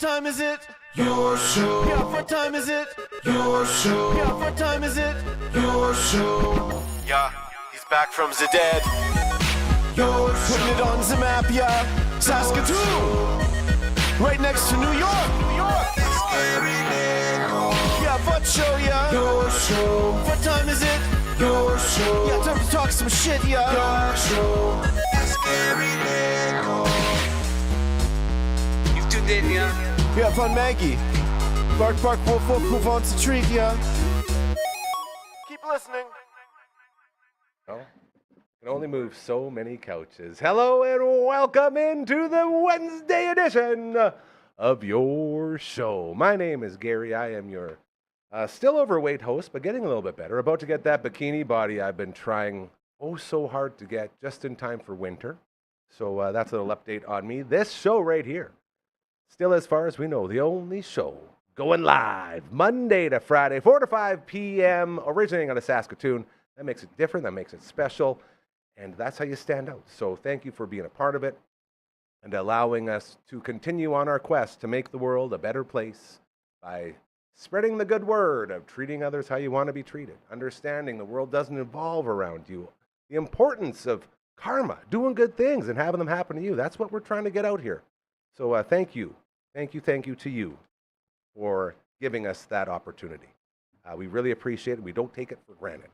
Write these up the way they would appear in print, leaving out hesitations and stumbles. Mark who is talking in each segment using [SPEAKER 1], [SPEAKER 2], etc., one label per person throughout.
[SPEAKER 1] time is it? Your show. Yeah, what time is it? Your show. Yeah, what time is it? Your show. Yeah, he's back from the dead. Your show. Putting it on the map, yeah. Saskatoon. Right next to New York. New York. Yeah, what show, yeah? Your show. What time is it? Your show. Yeah, time to talk some shit, yeah. Your show.
[SPEAKER 2] You've tuned in, yeah?
[SPEAKER 1] Yeah, fun Maggie. Bark, bark, wolf, wolf, who wants a treat, yeah? Keep listening.
[SPEAKER 3] Well, can only move so many couches. Hello and welcome into the Wednesday edition of your show. My name is Gary. I am your still overweight host, but getting a little bit better. About to get that bikini body I've been trying so hard to get just in time for winter. So that's a little update on me. This show right here, still as far as we know, the only show going live Monday to Friday, 4 to 5 p.m., originating out of Saskatoon. That makes it different. That makes it special. And that's how you stand out. So thank you for being a part of it and allowing us to continue on our quest to make the world a better place by spreading the good word of treating others how you want to be treated, understanding the world doesn't evolve around you, the importance of karma, doing good things and having them happen to you. That's what we're trying to get out here. So thank you to you for giving us that opportunity. We really appreciate it. We don't take it for granted.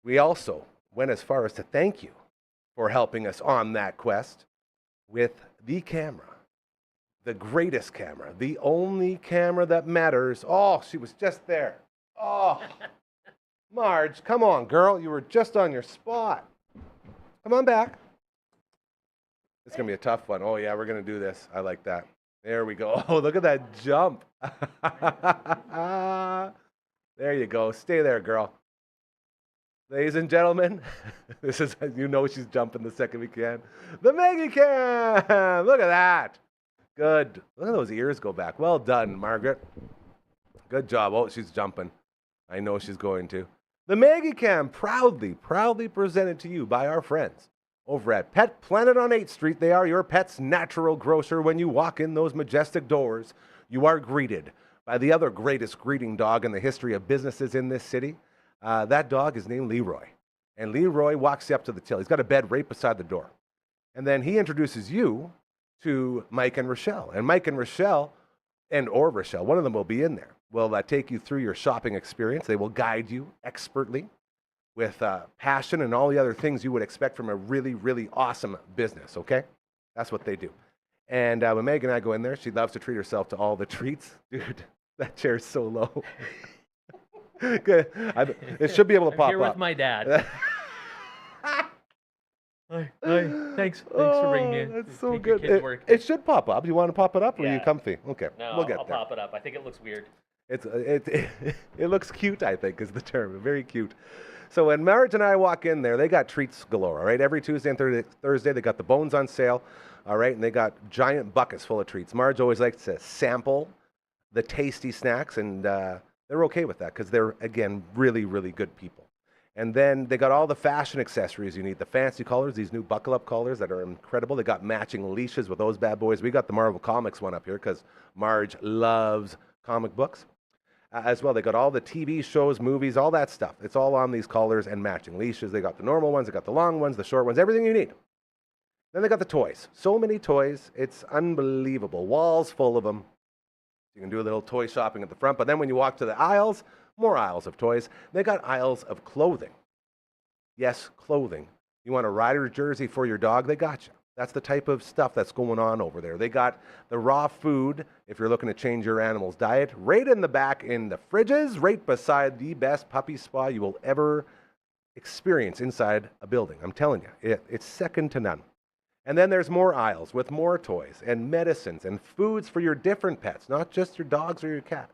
[SPEAKER 3] We also went as far as to thank you for helping us on that quest with the camera, the greatest camera, the only camera that matters. Oh, she was just there. Oh, Marge, come on, girl. You were just on your spot. Come on back. It's going to be a tough one. Oh, yeah, we're going to do this. I like that. There we go. Oh, look at that jump. There you go. Stay there, girl. Ladies and gentlemen, this is, you know she's jumping the second we can. The Maggie Cam! Look at that. Good. Look at those ears go back. Well done, Margaret. Good job. Oh, she's jumping. I know she's going to. The Maggie Cam, proudly presented to you by our friends over at Pet Planet on 8th Street. They are your pet's natural grocer. When you walk in those majestic doors, you are greeted by the other greatest greeting dog in the history of businesses in this city. That dog is named Leroy. And Leroy walks you up to the till. He's got a bed right beside the door. And then he introduces you to Mike and Rochelle. And Mike and Rochelle, or Rochelle, one of them will be in there, will take you through your shopping experience. They will guide you expertly with passion and all the other things you would expect from a really, really awesome business, okay? That's what they do. And when Meg and I go in there, she loves to treat herself to all the treats. Dude, that chair's so low. Good. It should be able to pop
[SPEAKER 4] here
[SPEAKER 3] up.
[SPEAKER 4] with my dad. Hi. Thanks for bringing me in.
[SPEAKER 3] That's so
[SPEAKER 4] Make your
[SPEAKER 3] good.
[SPEAKER 4] kids work.
[SPEAKER 3] It should pop up. Do you want to pop it up, or are
[SPEAKER 4] Yeah.
[SPEAKER 3] you comfy? Okay,
[SPEAKER 4] No,
[SPEAKER 3] we'll get
[SPEAKER 4] I'll
[SPEAKER 3] there.
[SPEAKER 4] pop it up. I think it looks weird.
[SPEAKER 3] It looks cute, I think, is the term. Very cute. So when Marge and I walk in there, they got treats galore, all right? Every Tuesday and Thursday, they got the bones on sale, all right? And they got giant buckets full of treats. Marge always likes to sample the tasty snacks, and they're okay with that because they're, again, really, really good people. And then they got all the fashion accessories you need, the fancy collars, these new buckle-up collars that are incredible. They got matching leashes with those bad boys. We got the Marvel Comics one up here because Marge loves comic books. As well, they got all the TV shows, movies, all that stuff. It's all on these collars and matching leashes. They got the normal ones, they got the long ones, the short ones, everything you need. Then they got the toys. So many toys, it's unbelievable. Walls full of them. You can do a little toy shopping at the front, but then when you walk to the aisles, more aisles of toys. They got aisles of clothing. Yes, clothing. You want a rider jersey for your dog? They got you. That's the type of stuff that's going on over there. They got the raw food, if you're looking to change your animal's diet, right in the back in the fridges, right beside the best puppy spa you will ever experience inside a building. I'm telling you, it's second to none. And then there's more aisles with more toys and medicines and foods for your different pets, not just your dogs or your cats.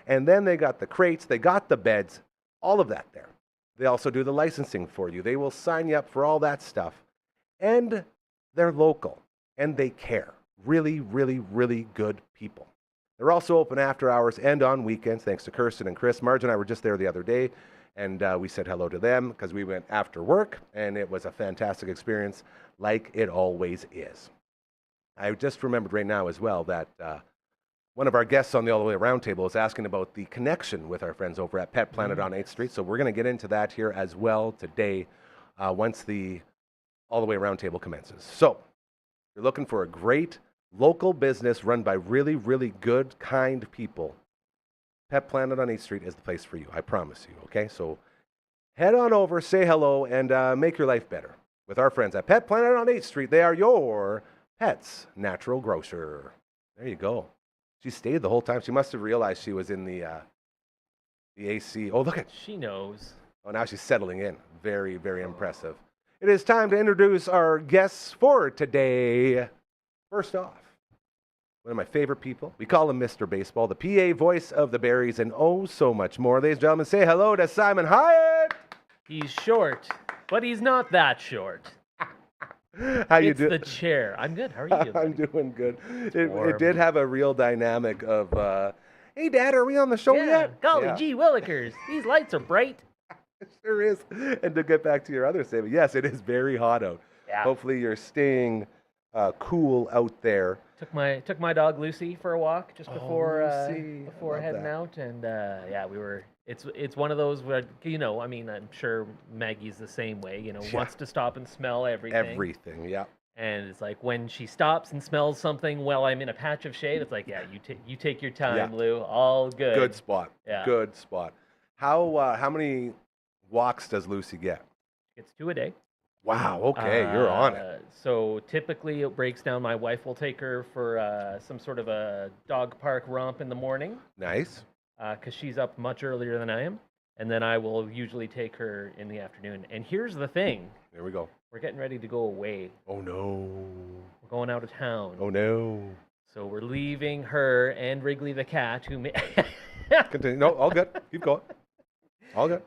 [SPEAKER 3] And then they got the crates, they got the beds, all of that there. They also do the licensing for you. They will sign you up for all that stuff. And they're local, and they care. Really, really, really good people. They're also open after hours and on weekends, thanks to Kirsten and Chris. Marge and I were just there the other day, and we said hello to them because we went after work, and it was a fantastic experience, like it always is. I just remembered right now as well that one of our guests on the All the Way Roundtable is asking about the connection with our friends over at Pet Planet on 8th Street. So we're going to get into that here as well today once the All the Way Roundtable commences. So you're looking for a great local business run by really, really good, kind people. Pet Planet on 8th Street is the place for you. I promise you. Okay, so head on over, say hello, and make your life better with our friends at Pet Planet on 8th Street. They are your pet's natural grocer. There you go. She stayed the whole time. She must have realized she was in the AC. Oh, look at.
[SPEAKER 4] She knows.
[SPEAKER 3] Oh, now she's settling in. Very, very impressive. It is time to introduce our guests for today. First off, one of my favorite people. We call him Mr. Baseball, the PA voice of the Berries, and oh, so much more. Ladies and gentlemen, say hello to Simon Hyatt.
[SPEAKER 4] He's short, but he's not that short.
[SPEAKER 3] How you doing?
[SPEAKER 4] It's the chair. I'm good. How are you doing?
[SPEAKER 3] I'm doing good. It
[SPEAKER 4] warm.
[SPEAKER 3] did have a real dynamic of, hey, Dad, are we on the show yet?
[SPEAKER 4] Golly
[SPEAKER 3] Yeah.
[SPEAKER 4] gee willikers. These lights are bright.
[SPEAKER 3] It sure is. And to get back to your other statement, yes, it is very hot out.
[SPEAKER 4] Yeah.
[SPEAKER 3] Hopefully you're staying cool out there.
[SPEAKER 4] Took my dog Lucy for a walk just before
[SPEAKER 3] Lucy.
[SPEAKER 4] before
[SPEAKER 3] Love
[SPEAKER 4] heading
[SPEAKER 3] that.
[SPEAKER 4] out, and yeah, we were. It's one of those where, you know, I mean, I'm sure Maggie's the same way. You know,
[SPEAKER 3] Yeah.
[SPEAKER 4] wants to stop and smell everything.
[SPEAKER 3] Everything, yeah.
[SPEAKER 4] And it's like when she stops and smells something while I'm in a patch of shade, it's like, yeah, you take your time,
[SPEAKER 3] Yeah.
[SPEAKER 4] Lou. All good.
[SPEAKER 3] Good spot.
[SPEAKER 4] Yeah.
[SPEAKER 3] Good spot. How many walks does Lucy get?
[SPEAKER 4] It's 2 a day.
[SPEAKER 3] Wow, okay, you're on it.
[SPEAKER 4] So typically it breaks down. My wife will take her for some sort of a dog park romp in the morning
[SPEAKER 3] Nice.
[SPEAKER 4] because she's up much earlier than I am. And then I will usually take her in the afternoon. And here's the thing.
[SPEAKER 3] There we go.
[SPEAKER 4] We're getting ready to go away.
[SPEAKER 3] Oh, no.
[SPEAKER 4] We're going out of town.
[SPEAKER 3] Oh, no.
[SPEAKER 4] So we're leaving her and Wrigley the cat,
[SPEAKER 3] Continue. No, all good. Keep going. All good.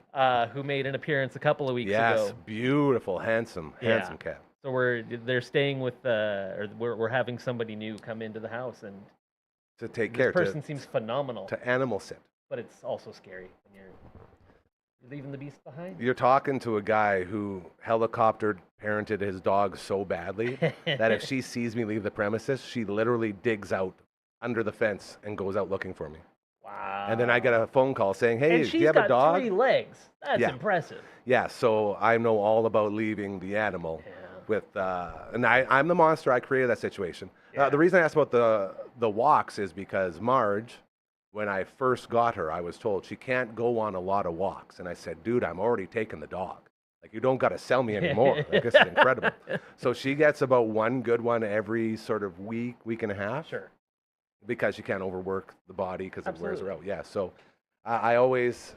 [SPEAKER 4] who made an appearance a couple of weeks
[SPEAKER 3] Yes,
[SPEAKER 4] ago.
[SPEAKER 3] beautiful, handsome
[SPEAKER 4] Yeah.
[SPEAKER 3] cat.
[SPEAKER 4] So they're staying with or we're having somebody new come into the house, and
[SPEAKER 3] To take
[SPEAKER 4] this
[SPEAKER 3] care,
[SPEAKER 4] person seems phenomenal,
[SPEAKER 3] to animal sit.
[SPEAKER 4] but it's also scary when you're leaving the beast behind.
[SPEAKER 3] You're talking to a guy who helicoptered parented his dog so badly that if she sees me leave the premises, she literally digs out under the fence and goes out looking for me.
[SPEAKER 4] Wow.
[SPEAKER 3] And then I get a phone call saying, hey,
[SPEAKER 4] and
[SPEAKER 3] do
[SPEAKER 4] she's
[SPEAKER 3] you have
[SPEAKER 4] got
[SPEAKER 3] a dog?
[SPEAKER 4] 3 legs. That's
[SPEAKER 3] Yeah.
[SPEAKER 4] impressive.
[SPEAKER 3] Yeah, so I know all about leaving the animal
[SPEAKER 4] Yeah.
[SPEAKER 3] with, and I'm the monster. I created that situation.
[SPEAKER 4] Yeah.
[SPEAKER 3] The reason I asked about the walks is because Marge, when I first got her, I was told she can't go on a lot of walks. And I said, dude, I'm already taking the dog. Like, you don't got to sell me anymore. Like, this is incredible. So she gets about one good one every sort of week and a half.
[SPEAKER 4] Sure.
[SPEAKER 3] Because you can't overwork the body because it wears her
[SPEAKER 4] Absolutely.
[SPEAKER 3] out. Yeah, so I always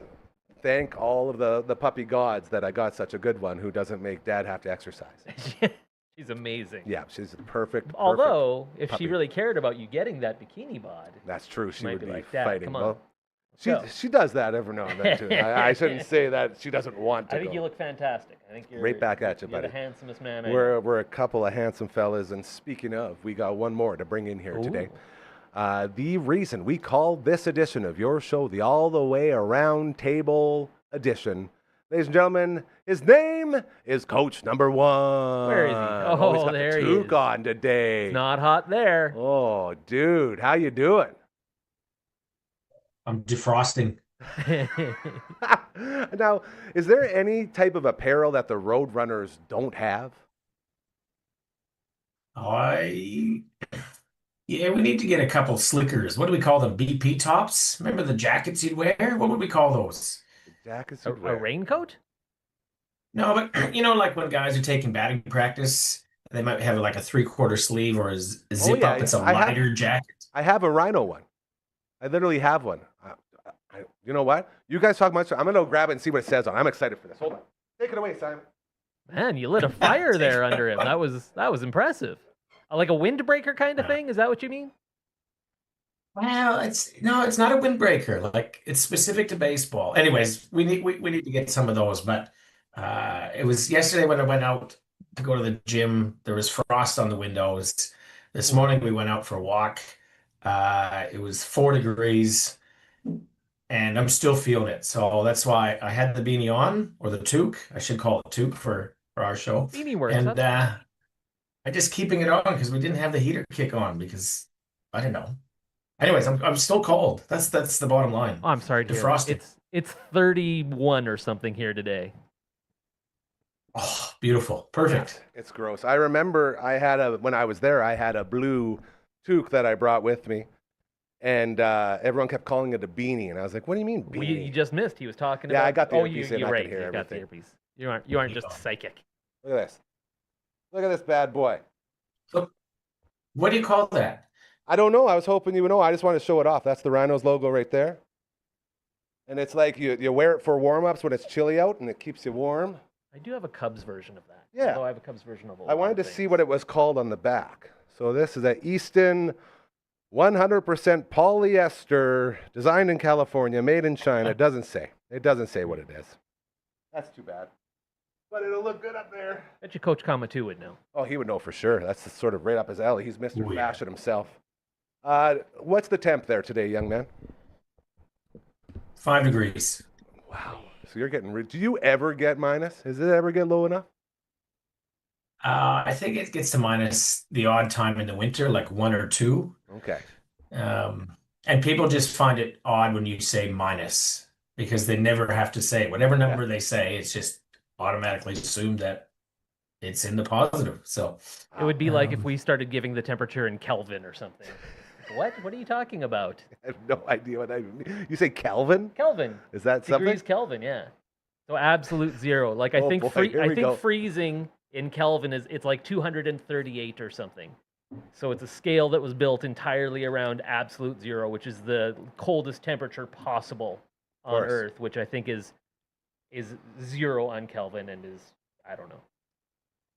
[SPEAKER 3] thank all of the puppy gods that I got such a good one who doesn't make Dad have to exercise.
[SPEAKER 4] She's amazing.
[SPEAKER 3] Yeah, she's perfect.
[SPEAKER 4] Although, if
[SPEAKER 3] puppy.
[SPEAKER 4] she really cared about you getting that bikini bod,
[SPEAKER 3] That's true. She
[SPEAKER 4] might
[SPEAKER 3] would
[SPEAKER 4] be
[SPEAKER 3] be
[SPEAKER 4] like, "Dad,
[SPEAKER 3] fighting.
[SPEAKER 4] come on,
[SPEAKER 3] Well,
[SPEAKER 4] go."
[SPEAKER 3] she does that every now and then too. I shouldn't say that she doesn't want to.
[SPEAKER 4] I think
[SPEAKER 3] go.
[SPEAKER 4] you look fantastic. I think you're
[SPEAKER 3] Right back at you,
[SPEAKER 4] you're
[SPEAKER 3] buddy.
[SPEAKER 4] the handsomest man I know.
[SPEAKER 3] We're a couple of handsome fellas, and speaking of, we got one more to bring in here today. The reason we call this edition of your show the All the Way Around Table edition, ladies and gentlemen, his name is Coach Number One.
[SPEAKER 4] Where is he?
[SPEAKER 3] Oh, he's got
[SPEAKER 4] there
[SPEAKER 3] the
[SPEAKER 4] he
[SPEAKER 3] toque
[SPEAKER 4] is.
[SPEAKER 3] on today.
[SPEAKER 4] It's not hot there.
[SPEAKER 3] Oh, dude, how you doing?
[SPEAKER 2] I'm defrosting.
[SPEAKER 3] Now, is there any type of apparel that the road runners don't have?
[SPEAKER 2] Yeah, we need to get a couple slickers. What do we call them? BP tops? Remember the jackets you'd wear? What would we call those?
[SPEAKER 3] Jackets
[SPEAKER 4] a,
[SPEAKER 3] you'd wear.
[SPEAKER 4] a raincoat?
[SPEAKER 2] No, but you know, like when guys are taking batting practice, they might have like a 3/4 sleeve or a zip
[SPEAKER 3] yeah,
[SPEAKER 2] up. It's a
[SPEAKER 3] I have-
[SPEAKER 2] lighter jacket.
[SPEAKER 3] I have a rhino one. I literally have one. You know what? You guys talk much. I'm going to go grab it and see what it says on it. I'm excited for this. Hold on. Take it away, Simon.
[SPEAKER 4] Man, you lit a fire there under him. That was impressive. Like a windbreaker kind of thing? Is that what you mean?
[SPEAKER 2] Well, it's not a windbreaker. Like it's specific to baseball. Anyways, we need to get some of those. But it was yesterday when I went out to go to the gym. There was frost on the windows. This morning we went out for a walk. It was 4 degrees, and I'm still feeling it. So that's why I had the beanie on, or the toque. I should call it toque for our show.
[SPEAKER 4] Beanie works.
[SPEAKER 2] And
[SPEAKER 4] That's-
[SPEAKER 2] I just keeping it on because we didn't have the heater kick on because I don't know. Anyways, I'm still cold. That's the bottom line.
[SPEAKER 4] Oh, I'm sorry to hear that.
[SPEAKER 2] Defrosting.
[SPEAKER 4] It's 31 or something here today.
[SPEAKER 2] Oh, beautiful. Perfect.
[SPEAKER 3] It's gross. I remember when I was there, I had a blue toque that I brought with me, and everyone kept calling it a beanie, and I was like, "What do you mean beanie?"
[SPEAKER 4] You just missed. He was talking
[SPEAKER 3] Yeah,
[SPEAKER 4] about.
[SPEAKER 3] I got the
[SPEAKER 4] oh,
[SPEAKER 3] earpiece
[SPEAKER 4] you
[SPEAKER 3] in, I could
[SPEAKER 4] right.
[SPEAKER 3] hear
[SPEAKER 4] You got the
[SPEAKER 3] everything.
[SPEAKER 4] earpiece. You aren't just psychic.
[SPEAKER 3] Look at this. Look at this bad boy.
[SPEAKER 2] So, what do you call that?
[SPEAKER 3] I don't know. I was hoping you would know. I just wanted to show it off. That's the Rhinos logo right there. And it's like you wear it for warm-ups when it's chilly out, and it keeps you warm.
[SPEAKER 4] I do have a Cubs version of that.
[SPEAKER 3] Yeah.
[SPEAKER 4] Although I have a Cubs version of.
[SPEAKER 3] I wanted to see what it was called on the back. So this is a Easton 100% polyester, designed in California, made in China. It doesn't say. It doesn't say what it is. That's too bad. But it'll look good up there.
[SPEAKER 4] Bet you Coach Kamatu would know.
[SPEAKER 3] Oh, he would know for sure. That's sort of right up his alley. He's Mr.
[SPEAKER 2] Oh, yeah.
[SPEAKER 3] Fashion himself. What's the temp there today, young man?
[SPEAKER 2] 5 degrees.
[SPEAKER 3] Wow. So you're getting... Do you ever get minus? Does it ever get low enough?
[SPEAKER 2] I think it gets to minus the odd time in the winter, like 1 or 2.
[SPEAKER 3] Okay.
[SPEAKER 2] And people just find it odd when you say minus because they never have to say it. Whatever number they say, it's just automatically assumed that it's in the positive. So
[SPEAKER 4] It would be like if we started giving the temperature in Kelvin or something. What? What are you talking about?
[SPEAKER 3] I have no idea what that means. You say Kelvin?
[SPEAKER 4] Kelvin.
[SPEAKER 3] Is that something?
[SPEAKER 4] Degrees Kelvin, yeah. So absolute zero. Like I
[SPEAKER 3] Oh,
[SPEAKER 4] think
[SPEAKER 3] boy, here we go.
[SPEAKER 4] freezing in Kelvin it's like 238 or something. So it's a scale that was built entirely around absolute zero, which is the coldest temperature possible on
[SPEAKER 3] course.
[SPEAKER 4] Earth, which I think is 0 on Kelvin and is, I don't know.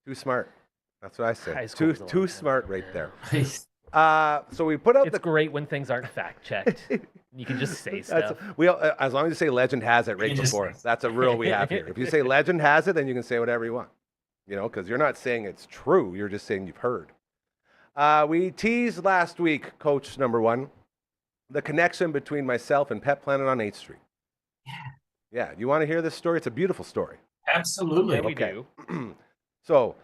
[SPEAKER 3] Too smart. That's what I
[SPEAKER 4] High
[SPEAKER 3] said.
[SPEAKER 4] school was a long
[SPEAKER 3] Too
[SPEAKER 4] time
[SPEAKER 3] smart
[SPEAKER 4] ago,
[SPEAKER 3] right
[SPEAKER 4] yeah.
[SPEAKER 3] there. So we put out
[SPEAKER 4] It's great when things aren't fact checked. You can just say stuff.
[SPEAKER 3] as long as you say legend has it right
[SPEAKER 2] You just-
[SPEAKER 3] before. That's a rule we have here. If you say legend has it, then you can say whatever you want. You know, because you're not saying it's true. You're just saying you've heard. We teased last week, Coach number 1, the connection between myself and Pet Planet on 8th Street. Yeah. You want to hear this story? It's a beautiful story.
[SPEAKER 2] absolutely.
[SPEAKER 4] Yeah, we
[SPEAKER 3] Okay.
[SPEAKER 4] do.
[SPEAKER 3] So,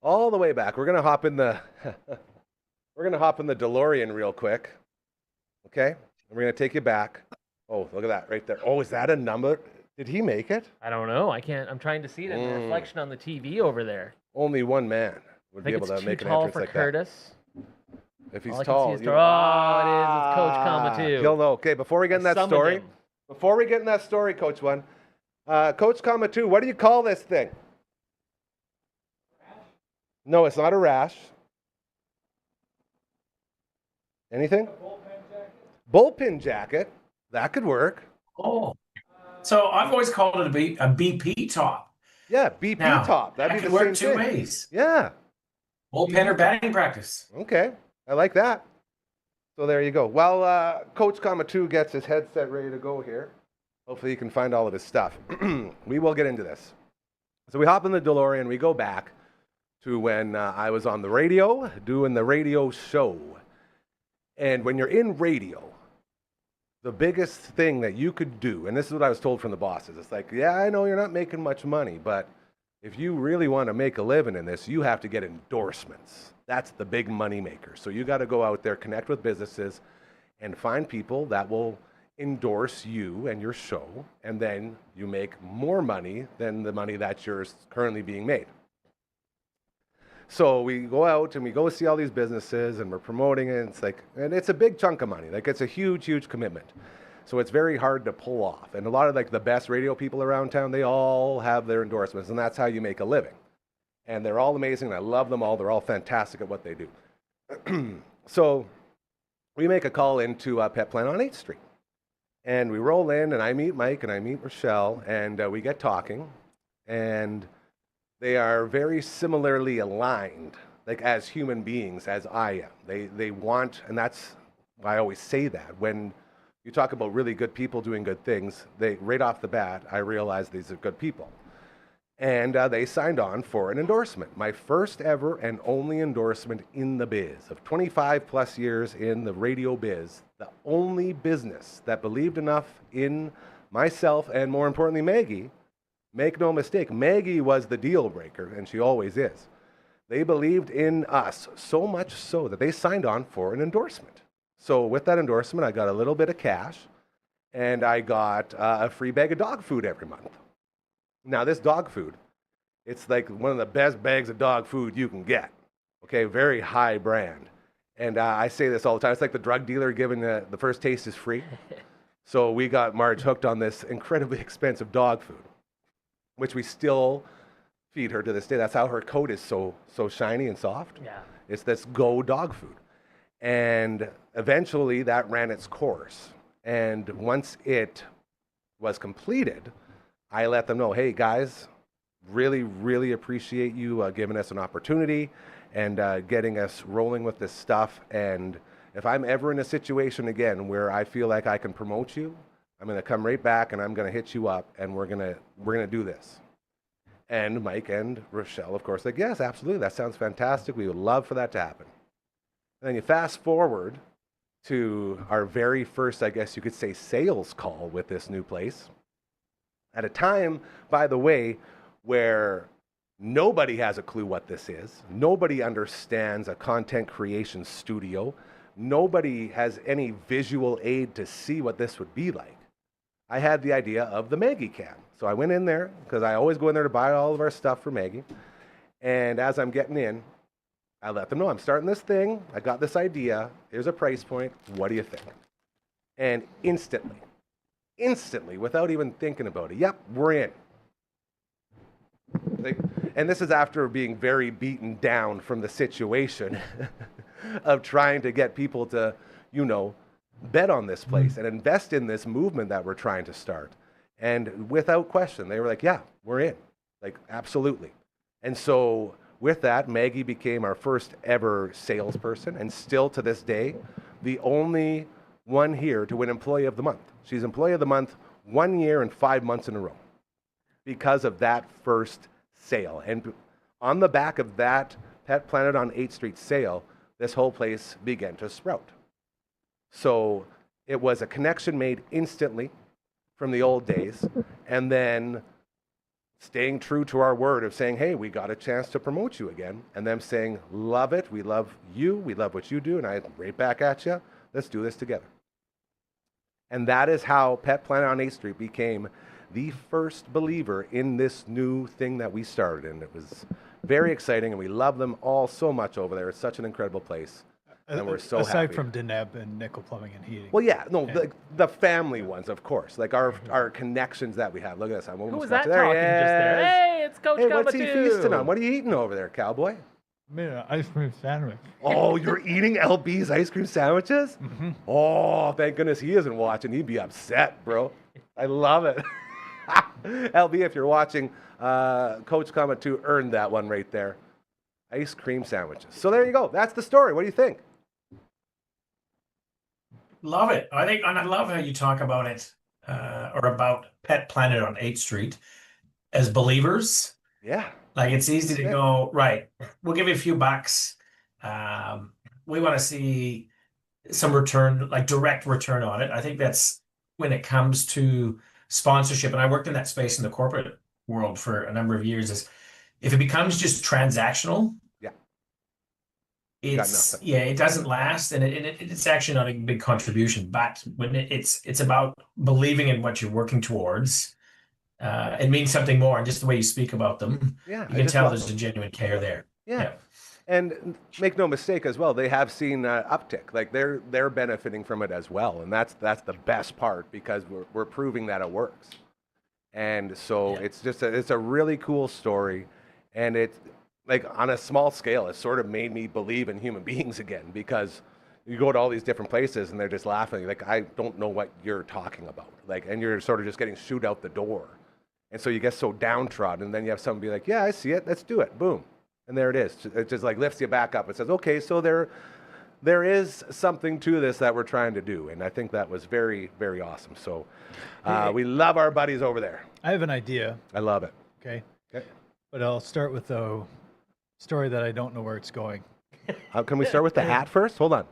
[SPEAKER 3] all the way back, we're gonna hop in the DeLorean real quick. Okay, and we're gonna take you back. Oh, look at that right there. Oh, is that a number? Did he make it?
[SPEAKER 4] I don't know. I can't. I'm trying to see it in the reflection on the TV over there.
[SPEAKER 3] Only one man would
[SPEAKER 4] I
[SPEAKER 3] be
[SPEAKER 4] think
[SPEAKER 3] able
[SPEAKER 4] it's
[SPEAKER 3] to
[SPEAKER 4] too
[SPEAKER 3] make an
[SPEAKER 4] tall
[SPEAKER 3] entrance
[SPEAKER 4] for
[SPEAKER 3] like
[SPEAKER 4] Curtis.
[SPEAKER 3] that. If he's
[SPEAKER 4] All I can
[SPEAKER 3] tall,
[SPEAKER 4] see is it is. It's Coach Kamatu.
[SPEAKER 3] He'll know. Okay, before we get in that
[SPEAKER 4] Summoned
[SPEAKER 3] story,
[SPEAKER 4] him.
[SPEAKER 3] Coach 1, Coach Kamatu, what do you call this thing? No, it's not a rash. Anything? Bullpen jacket. That could work.
[SPEAKER 2] Oh, so I've always called it a BP top.
[SPEAKER 3] Yeah, BP
[SPEAKER 2] Now,
[SPEAKER 3] top. That'd
[SPEAKER 2] that
[SPEAKER 3] be
[SPEAKER 2] could
[SPEAKER 3] the
[SPEAKER 2] work
[SPEAKER 3] same
[SPEAKER 2] two
[SPEAKER 3] thing.
[SPEAKER 2] ways.
[SPEAKER 3] Yeah.
[SPEAKER 2] Bullpen or batting practice.
[SPEAKER 3] Okay. I like that. So there you go. Well, Coach Kamatu gets his headset ready to go here. Hopefully he can find all of his stuff. We will get into this. So we hop in the DeLorean. We go back to when I was on the radio doing the radio show. And when you're in radio, the biggest thing that you could do, and this is what I was told from the bosses, it's like, yeah, I know you're not making much money, but if you really want to make a living in this, you have to get endorsements. That's the big money maker. So you got to go out there, connect with businesses, and find people that will endorse you and your show, and then you make more money than the money that you're currently being made. So we go out and we go see all these businesses and we're promoting it. And it's a big chunk of money. Like it's a huge, huge commitment. So it's very hard to pull off. And a lot of like the best radio people around town, they all have their endorsements, and that's how you make a living. And they're all amazing. And I love them all. They're all fantastic at what they do. So we make a call into Pet Planet on 8th Street. And we roll in and I meet Mike and I meet Rochelle and we get talking. And they are very similarly aligned, like as human beings, as I am. They want, and that's why I always say that. When you talk about really good people doing good things, right off the bat, I realize these are good people. And they signed on for an endorsement. My first ever and only endorsement in the biz. Of 25 plus years in the radio biz, the only business that believed enough in myself and more importantly, Maggie. Make no mistake, Maggie was the deal breaker, and she always is. They believed in us so much so that they signed on for an endorsement. So with that endorsement, I got a little bit of cash, and I got a free bag of dog food every month. Now, this dog food, it's like one of the best bags of dog food you can get. Okay, very high brand. And I say this all the time. It's like the drug dealer giving the first taste is free. So we got Marge hooked on this incredibly expensive dog food, which we still feed her to this day. That's how her coat is so shiny and soft.
[SPEAKER 4] Yeah.
[SPEAKER 3] It's this Go dog food. And eventually that ran its course. And once it was completed, I let them know, hey guys, really, really appreciate you giving us an opportunity and getting us rolling with this stuff. And if I'm ever in a situation again where I feel like I can promote you, I'm going to come right back and I'm going to hit you up and we're going to do this. And Mike and Rochelle, of course, like, yes, absolutely. That sounds fantastic. We would love for that to happen. And then you fast forward to our very first, I guess you could say, sales call with this new place. At a time, by the way, where nobody has a clue what this is. Nobody understands a content creation studio. Nobody has any visual aid to see what this would be like. I had the idea of the Maggie Cam. So I went in there, because I always go in there to buy all of our stuff for Maggie. And as I'm getting in, I let them know, I'm starting this thing. I got this idea. Here's a price point. What do you think? And instantly, without even thinking about it, yep, we're in. And this is after being very beaten down from the situation of trying to get people to, bet on this place and invest in this movement that we're trying to start. And without question, they were like, yeah, we're in. Like, absolutely. And so with that, Maggie became our first ever salesperson, and still to this day, the only one here to win Employee of the Month. She's Employee of the Month 1 year and 5 months in a row because of that first sale. And on the back of that Pet Planet on 8th Street sale, this whole place began to sprout. So it was a connection made instantly from the old days, and then staying true to our word of saying, hey, we got a chance to promote you again, and them saying, love it, we love you, we love what you do, and I right back at you, let's do this together. And that is how Pet Planet on 8th Street became the first believer in this new thing that we started. And it was very exciting, and we love them all so much over there. It's such an incredible place, and we're so
[SPEAKER 5] aside
[SPEAKER 3] happy.
[SPEAKER 5] from Deneb and Nickel Plumbing and Heating.
[SPEAKER 3] Well, yeah, no, the family ones, of course, like our connections that we have. Look at this. I'm
[SPEAKER 4] Who
[SPEAKER 3] almost
[SPEAKER 4] was
[SPEAKER 3] got
[SPEAKER 4] that
[SPEAKER 3] to there.
[SPEAKER 4] talking just there?
[SPEAKER 3] Yes.
[SPEAKER 4] Hey, it's Coach
[SPEAKER 3] Hey, what's he
[SPEAKER 4] Kamatu.
[SPEAKER 3] feasting on? What are you eating over there, cowboy?
[SPEAKER 5] I made an ice cream sandwich.
[SPEAKER 3] Oh, you're eating LB's ice cream sandwiches?
[SPEAKER 5] Mm-hmm.
[SPEAKER 3] Oh, thank goodness he isn't watching. He'd be upset, bro. I love it. LB, if you're watching, Coach Kamatu earned that one right there. Ice cream sandwiches. So there you go. That's the story. What do you think?
[SPEAKER 2] Love it. And I love how you talk about it, or about Pet Planet on 8th Street as believers.
[SPEAKER 3] Yeah.
[SPEAKER 2] Like, it's easy to go, right, we'll give you a few bucks. We want to see some return, like direct return on it. I think that's when it comes to sponsorship. And I worked in that space in the corporate world for a number of years, is if it becomes just transactional, it doesn't last, and it's actually not a big contribution. But when it's about believing in what you're working towards, it means something more. And just the way you speak about them,
[SPEAKER 3] Yeah,
[SPEAKER 2] you can tell there's a genuine care there.
[SPEAKER 3] Yeah. And make no mistake as well, they have seen uptick. Like they're benefiting from it as well, and that's the best part, because we're proving that it works. And so it's a really cool story, and it's like on a small scale, it sort of made me believe in human beings again, because you go to all these different places and they're just laughing. Like, I don't know what you're talking about. Like, and you're sort of just getting shooed out the door. And so you get so downtrodden, and then you have someone be like, yeah, I see it. Let's do it. Boom. And there it is. It just like lifts you back up. It says, okay, so there is something to this that we're trying to do. And I think that was very, very awesome. So we love our buddies over there.
[SPEAKER 5] I have an idea.
[SPEAKER 3] I love it.
[SPEAKER 5] Okay.
[SPEAKER 3] Okay.
[SPEAKER 5] But I'll start with a story that I don't know where it's going.
[SPEAKER 3] Can we start with the hat first? Hold on.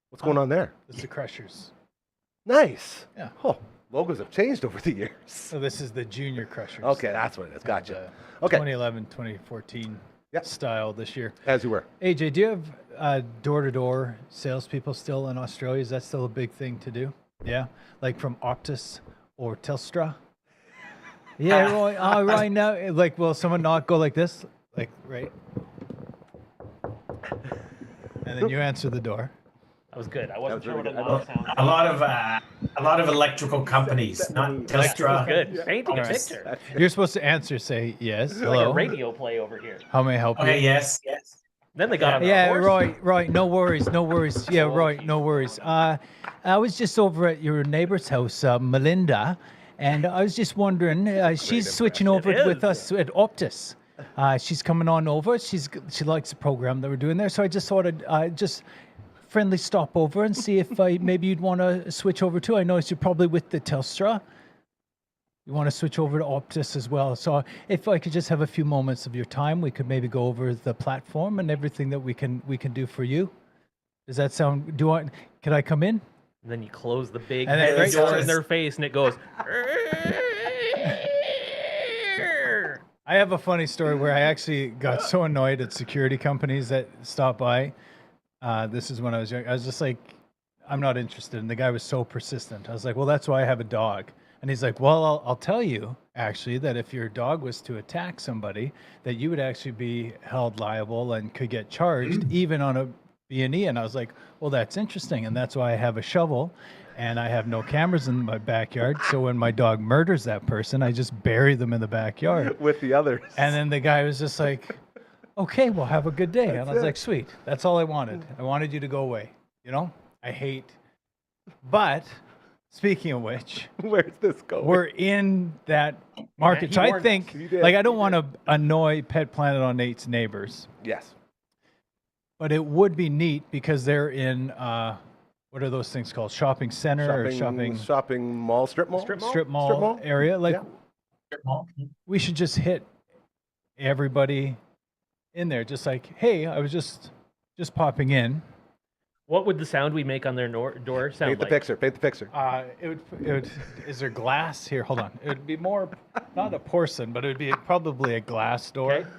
[SPEAKER 3] What's going on there?
[SPEAKER 5] It's the Crushers.
[SPEAKER 3] Nice.
[SPEAKER 5] Yeah.
[SPEAKER 3] Oh, logos have changed over the years.
[SPEAKER 5] So this is the Junior Crushers.
[SPEAKER 3] Okay, that's what it is. Gotcha.
[SPEAKER 5] And,
[SPEAKER 3] Okay.
[SPEAKER 5] 2011, 2014. style this year.
[SPEAKER 3] As you were.
[SPEAKER 5] AJ, do you have door-to-door salespeople still in Australia? Is that still a big thing to do? Yeah, like from Optus or Telstra? Yeah, right. Oh, right now, like, will someone not go like this? Like, right? And then you answer the door.
[SPEAKER 4] That was good. I wasn't
[SPEAKER 3] was
[SPEAKER 4] sure
[SPEAKER 3] really
[SPEAKER 4] what a
[SPEAKER 3] good.
[SPEAKER 4] knock sounded.
[SPEAKER 2] A lot of electrical companies, not Telstra.
[SPEAKER 4] Good. Painting a
[SPEAKER 5] All right.
[SPEAKER 4] picture.
[SPEAKER 5] You're supposed to answer, say yes,
[SPEAKER 4] Like a
[SPEAKER 5] hello.
[SPEAKER 4] radio play over here.
[SPEAKER 5] How may I help you?
[SPEAKER 2] Okay, yes.
[SPEAKER 4] Then they got on the
[SPEAKER 5] Yeah,
[SPEAKER 4] horse.
[SPEAKER 5] right. No worries. Yeah, right. No worries. I was just over at your neighbor's house, Melinda, and I was just wondering. She's switching over
[SPEAKER 4] It
[SPEAKER 5] with
[SPEAKER 4] is.
[SPEAKER 5] us at Optus. She's coming on over. She likes the program that we're doing there. So I just thought I'd just friendly stop over and see if maybe you'd want to switch over too. I noticed you're probably with the Telstra. You want to switch over to Optus as well. So if I could just have a few moments of your time, we could maybe go over the platform and everything that we can do for you. Does that sound? Can I come in?
[SPEAKER 4] And then you close the big
[SPEAKER 5] And then
[SPEAKER 4] heavy
[SPEAKER 5] right
[SPEAKER 4] door
[SPEAKER 2] there-
[SPEAKER 4] in their face, and it goes.
[SPEAKER 5] I have a funny story where I actually got so annoyed at security companies that stop by. This is when I was young. I was just like, I'm not interested. And the guy was so persistent. I was like, well, that's why I have a dog. And he's like, well, I'll tell you actually that if your dog was to attack somebody, that you would actually be held liable and could get charged even on a B&E. And I was like, well, that's interesting. And that's why I have a shovel and I have no cameras in my backyard. So when my dog murders that person, I just bury them in the backyard.
[SPEAKER 3] With the others.
[SPEAKER 5] And then the guy was just like, okay, well, have a good day. And I was like, sweet. That's all I wanted. I wanted you to go away. You know, I hate. But speaking of which,
[SPEAKER 3] Where's this going?
[SPEAKER 5] we're in that market.
[SPEAKER 4] he
[SPEAKER 5] So I
[SPEAKER 4] warned
[SPEAKER 5] think,
[SPEAKER 3] us. You did,
[SPEAKER 5] like, I don't
[SPEAKER 3] you
[SPEAKER 5] want to annoy Pet Planet on 8's neighbors,
[SPEAKER 3] Yes.
[SPEAKER 5] but it would be neat because they're in, what are those things called? Shopping center or
[SPEAKER 3] Shopping mall, strip mall?
[SPEAKER 4] Strip mall?
[SPEAKER 5] strip mall,
[SPEAKER 3] Strip mall?
[SPEAKER 5] area. Like,
[SPEAKER 3] Yeah.
[SPEAKER 5] we should just hit everybody in there. Just like, hey, I was just popping in.
[SPEAKER 4] What would the sound we make on their door sound
[SPEAKER 3] Paint the
[SPEAKER 4] like?
[SPEAKER 3] picture. Paint the picture.
[SPEAKER 5] It would, is there glass here? Hold on. It would be more, not a porcelain, but it would be probably a glass door.
[SPEAKER 4] Okay.